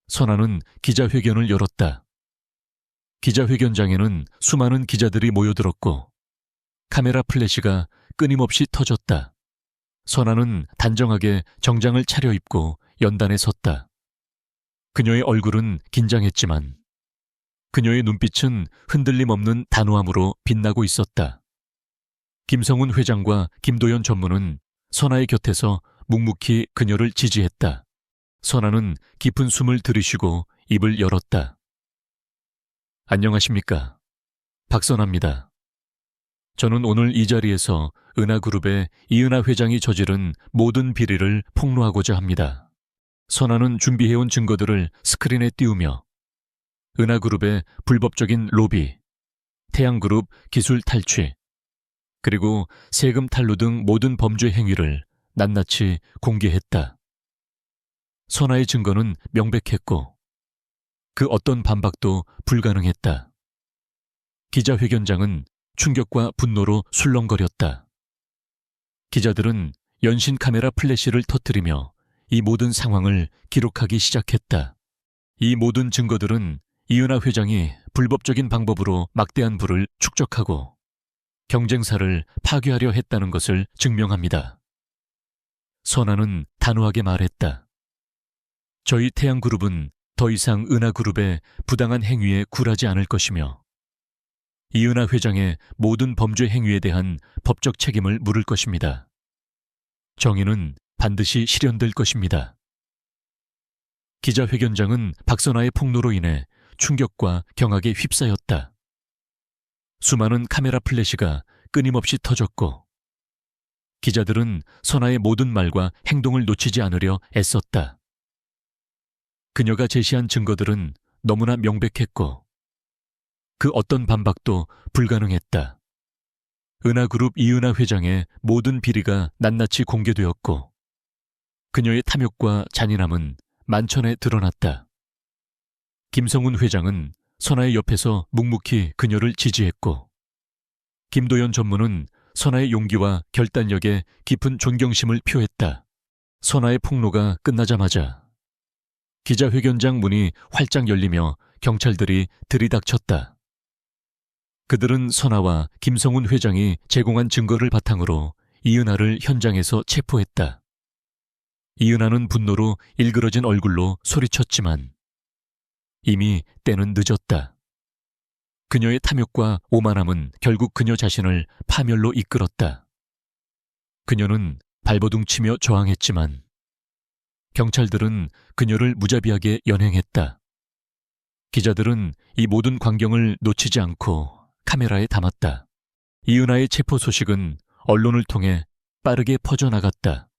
선아는 기자회견을 열었다. 기자회견장에는 수많은 기자들이 모여들었고 카메라 플래시가 끊임없이 터졌다. 선아는 단정하게 정장을 차려입고 연단에 섰다. 그녀의 얼굴은 긴장했지만 그녀의 눈빛은 흔들림 없는 단호함으로 빛나고 있었다. 김성훈 회장과 김도현 전무는 선아의 곁에서 묵묵히 그녀를 지지했다. 선아는 깊은 숨을 들이쉬고 입을 열었다. 안녕하십니까. 박선아입니다. 저는 오늘 이 자리에서 은하그룹의 이은하 회장이 저지른 모든 비리를 폭로하고자 합니다. 선아는 준비해온 증거들을 스크린에 띄우며 은하그룹의 불법적인 로비, 태양그룹 기술 탈취, 그리고 세금 탈루 등 모든 범죄 행위를 낱낱이 공개했다. 선아의 증거는 명백했고 그 어떤 반박도 불가능했다. 기자회견장은 충격과 분노로 술렁거렸다. 기자들은 연신 카메라 플래시를 터뜨리며 이 모든 상황을 기록하기 시작했다. 이 모든 증거들은 이은하 회장이 불법적인 방법으로 막대한 부를 축적하고 경쟁사를 파괴하려 했다는 것을 증명합니다. 선아는 단호하게 말했다. 저희 태양그룹은 더 이상 은하그룹의 부당한 행위에 굴하지 않을 것이며 이은하 회장의 모든 범죄 행위에 대한 법적 책임을 물을 것입니다. 정의는 반드시 실현될 것입니다. 기자회견장은 박선아의 폭로로 인해 충격과 경악에 휩싸였다. 수많은 카메라 플래시가 끊임없이 터졌고 기자들은 선아의 모든 말과 행동을 놓치지 않으려 애썼다. 그녀가 제시한 증거들은 너무나 명백했고 그 어떤 반박도 불가능했다. 은하그룹 이은하 회장의 모든 비리가 낱낱이 공개되었고 그녀의 탐욕과 잔인함은 만천에 드러났다. 김성훈 회장은 선아의 옆에서 묵묵히 그녀를 지지했고 김도연 전무는 선아의 용기와 결단력에 깊은 존경심을 표했다. 선아의 폭로가 끝나자마자 기자회견장 문이 활짝 열리며 경찰들이 들이닥쳤다. 그들은 선아와 김성훈 회장이 제공한 증거를 바탕으로 이은하를 현장에서 체포했다. 이은하는 분노로 일그러진 얼굴로 소리쳤지만 이미 때는 늦었다. 그녀의 탐욕과 오만함은 결국 그녀 자신을 파멸로 이끌었다. 그녀는 발버둥치며 저항했지만 경찰들은 그녀를 무자비하게 연행했다. 기자들은 이 모든 광경을 놓치지 않고 카메라에 담았다. 이은하의 체포 소식은 언론을 통해 빠르게 퍼져나갔다.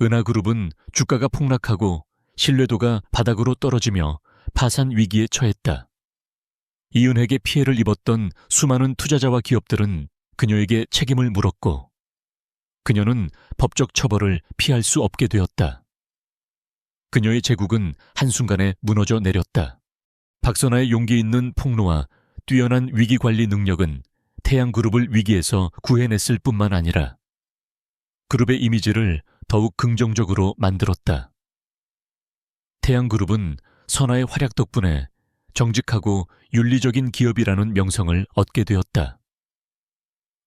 은하그룹은 주가가 폭락하고 신뢰도가 바닥으로 떨어지며 파산 위기에 처했다. 이은하에게 피해를 입었던 수많은 투자자와 기업들은 그녀에게 책임을 물었고 그녀는 법적 처벌을 피할 수 없게 되었다. 그녀의 제국은 한순간에 무너져 내렸다. 박선아의 용기 있는 폭로와 뛰어난 위기관리 능력은 태양그룹을 위기에서 구해냈을 뿐만 아니라 그룹의 이미지를 더욱 긍정적으로 만들었다. 태양그룹은 선아의 활약 덕분에 정직하고 윤리적인 기업이라는 명성을 얻게 되었다.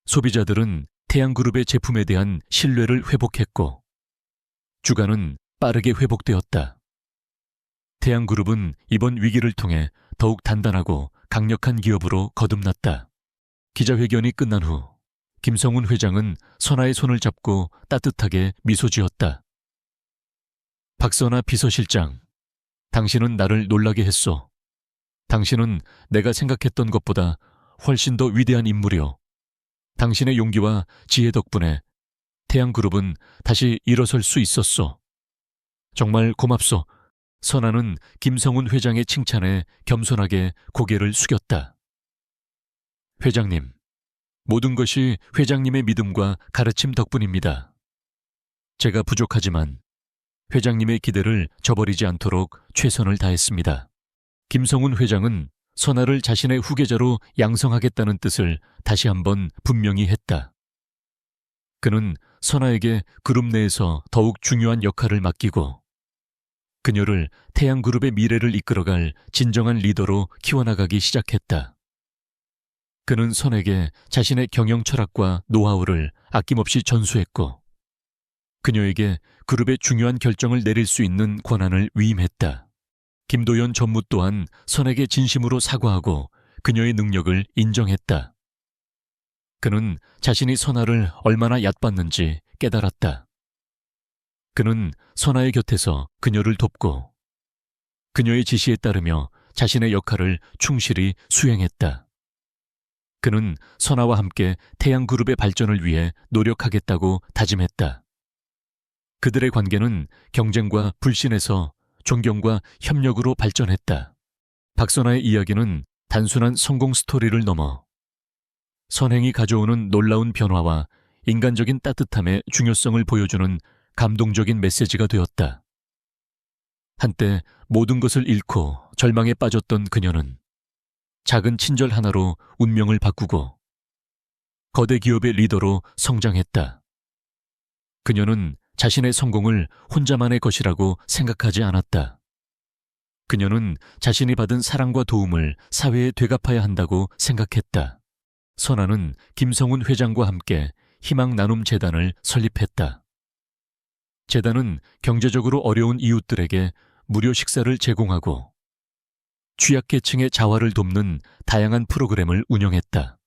소비자들은 태양그룹의 제품에 대한 신뢰를 회복했고 주가는 빠르게 회복되었다. 태양그룹은 이번 위기를 통해 더욱 단단하고 강력한 기업으로 거듭났다. 기자회견이 끝난 후 김성훈 회장은 선아의 손을 잡고 따뜻하게 미소 지었다. 박선아 비서실장, 당신은 나를 놀라게 했소. 당신은 내가 생각했던 것보다 훨씬 더 위대한 인물이오. 당신의 용기와 지혜 덕분에 태양그룹은 다시 일어설 수 있었소. 정말 고맙소. 선아는 김성훈 회장의 칭찬에 겸손하게 고개를 숙였다. 회장님, 모든 것이 회장님의 믿음과 가르침 덕분입니다. 제가 부족하지만 회장님의 기대를 저버리지 않도록 최선을 다했습니다. 김성훈 회장은 선아를 자신의 후계자로 양성하겠다는 뜻을 다시 한번 분명히 했다. 그는 선아에게 그룹 내에서 더욱 중요한 역할을 맡기고 그녀를 태양그룹의 미래를 이끌어갈 진정한 리더로 키워나가기 시작했다. 그는 선에게 자신의 경영 철학과 노하우를 아낌없이 전수했고 그녀에게 그룹의 중요한 결정을 내릴 수 있는 권한을 위임했다. 김도연 전무 또한 선에게 진심으로 사과하고 그녀의 능력을 인정했다. 그는 자신이 선아를 얼마나 얕봤는지 깨달았다. 그는 선아의 곁에서 그녀를 돕고 그녀의 지시에 따르며 자신의 역할을 충실히 수행했다. 그는 선아와 함께 태양그룹의 발전을 위해 노력하겠다고 다짐했다. 그들의 관계는 경쟁과 불신에서 존경과 협력으로 발전했다. 박선아의 이야기는 단순한 성공 스토리를 넘어 선행이 가져오는 놀라운 변화와 인간적인 따뜻함의 중요성을 보여주는 감동적인 메시지가 되었다. 한때 모든 것을 잃고 절망에 빠졌던 그녀는 작은 친절 하나로 운명을 바꾸고 거대 기업의 리더로 성장했다. 그녀는 자신의 성공을 혼자만의 것이라고 생각하지 않았다. 그녀는 자신이 받은 사랑과 도움을 사회에 되갚아야 한다고 생각했다. 선아는 김성훈 회장과 함께 희망 나눔 재단을 설립했다. 재단은 경제적으로 어려운 이웃들에게 무료 식사를 제공하고 취약계층의 자활을 돕는 다양한 프로그램을 운영했다.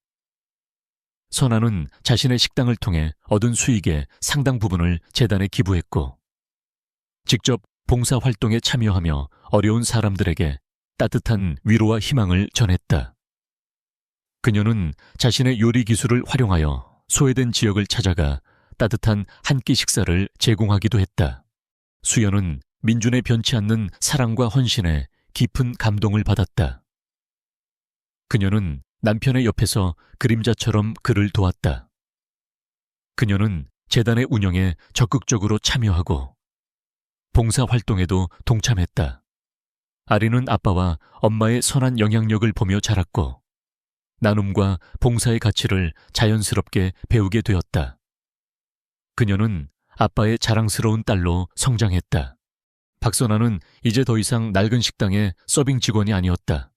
선아는 자신의 식당을 통해 얻은 수익의 상당 부분을 재단에 기부했고, 직접 봉사활동에 참여하며 어려운 사람들에게 따뜻한 위로와 희망을 전했다. 그녀는 자신의 요리 기술을 활용하여 소외된 지역을 찾아가 따뜻한 한 끼 식사를 제공하기도 했다. 수연은 민준의 변치 않는 사랑과 헌신에 깊은 감동을 받았다. 그녀는 남편의 옆에서 그림자처럼 그를 도왔다. 그녀는 재단의 운영에 적극적으로 참여하고 봉사활동에도 동참했다. 아리는 아빠와 엄마의 선한 영향력을 보며 자랐고 나눔과 봉사의 가치를 자연스럽게 배우게 되었다. 그녀는 아빠의 자랑스러운 딸로 성장했다. 박선아는 이제 더 이상 낡은 식당의 서빙 직원이 아니었다.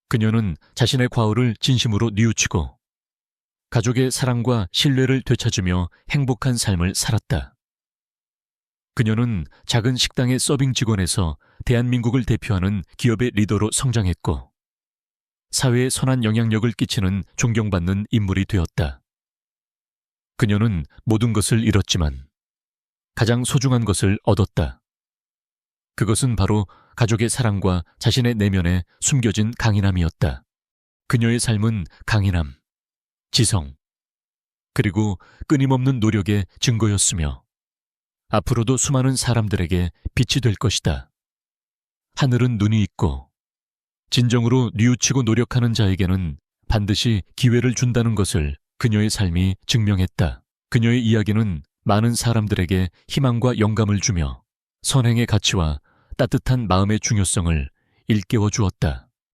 그녀는 자신의 과오를 진심으로 뉘우치고 가족의 사랑과 신뢰를 되찾으며 행복한 삶을 살았다. 그녀는 작은 식당의 서빙 직원에서 대한민국을 대표하는 기업의 리더로 성장했고 사회에 선한 영향력을 끼치는 존경받는 인물이 되었다. 그녀는 모든 것을 잃었지만 가장 소중한 것을 얻었다. 그것은 바로 가족의 사랑과 자신의 내면에 숨겨진 강인함이었다. 그녀의 삶은 강인함, 지성, 그리고 끊임없는 노력의 증거였으며 앞으로도 수많은 사람들에게 빛이 될 것이다. 하늘은 눈이 있고 진정으로 뉘우치고 노력하는 자에게는 반드시 기회를 준다는 것을 그녀의 삶이 증명했다. 그녀의 이야기는 많은 사람들에게 희망과 영감을 주며 선행의 가치와 따뜻한 마음의 중요성을 일깨워 주었다.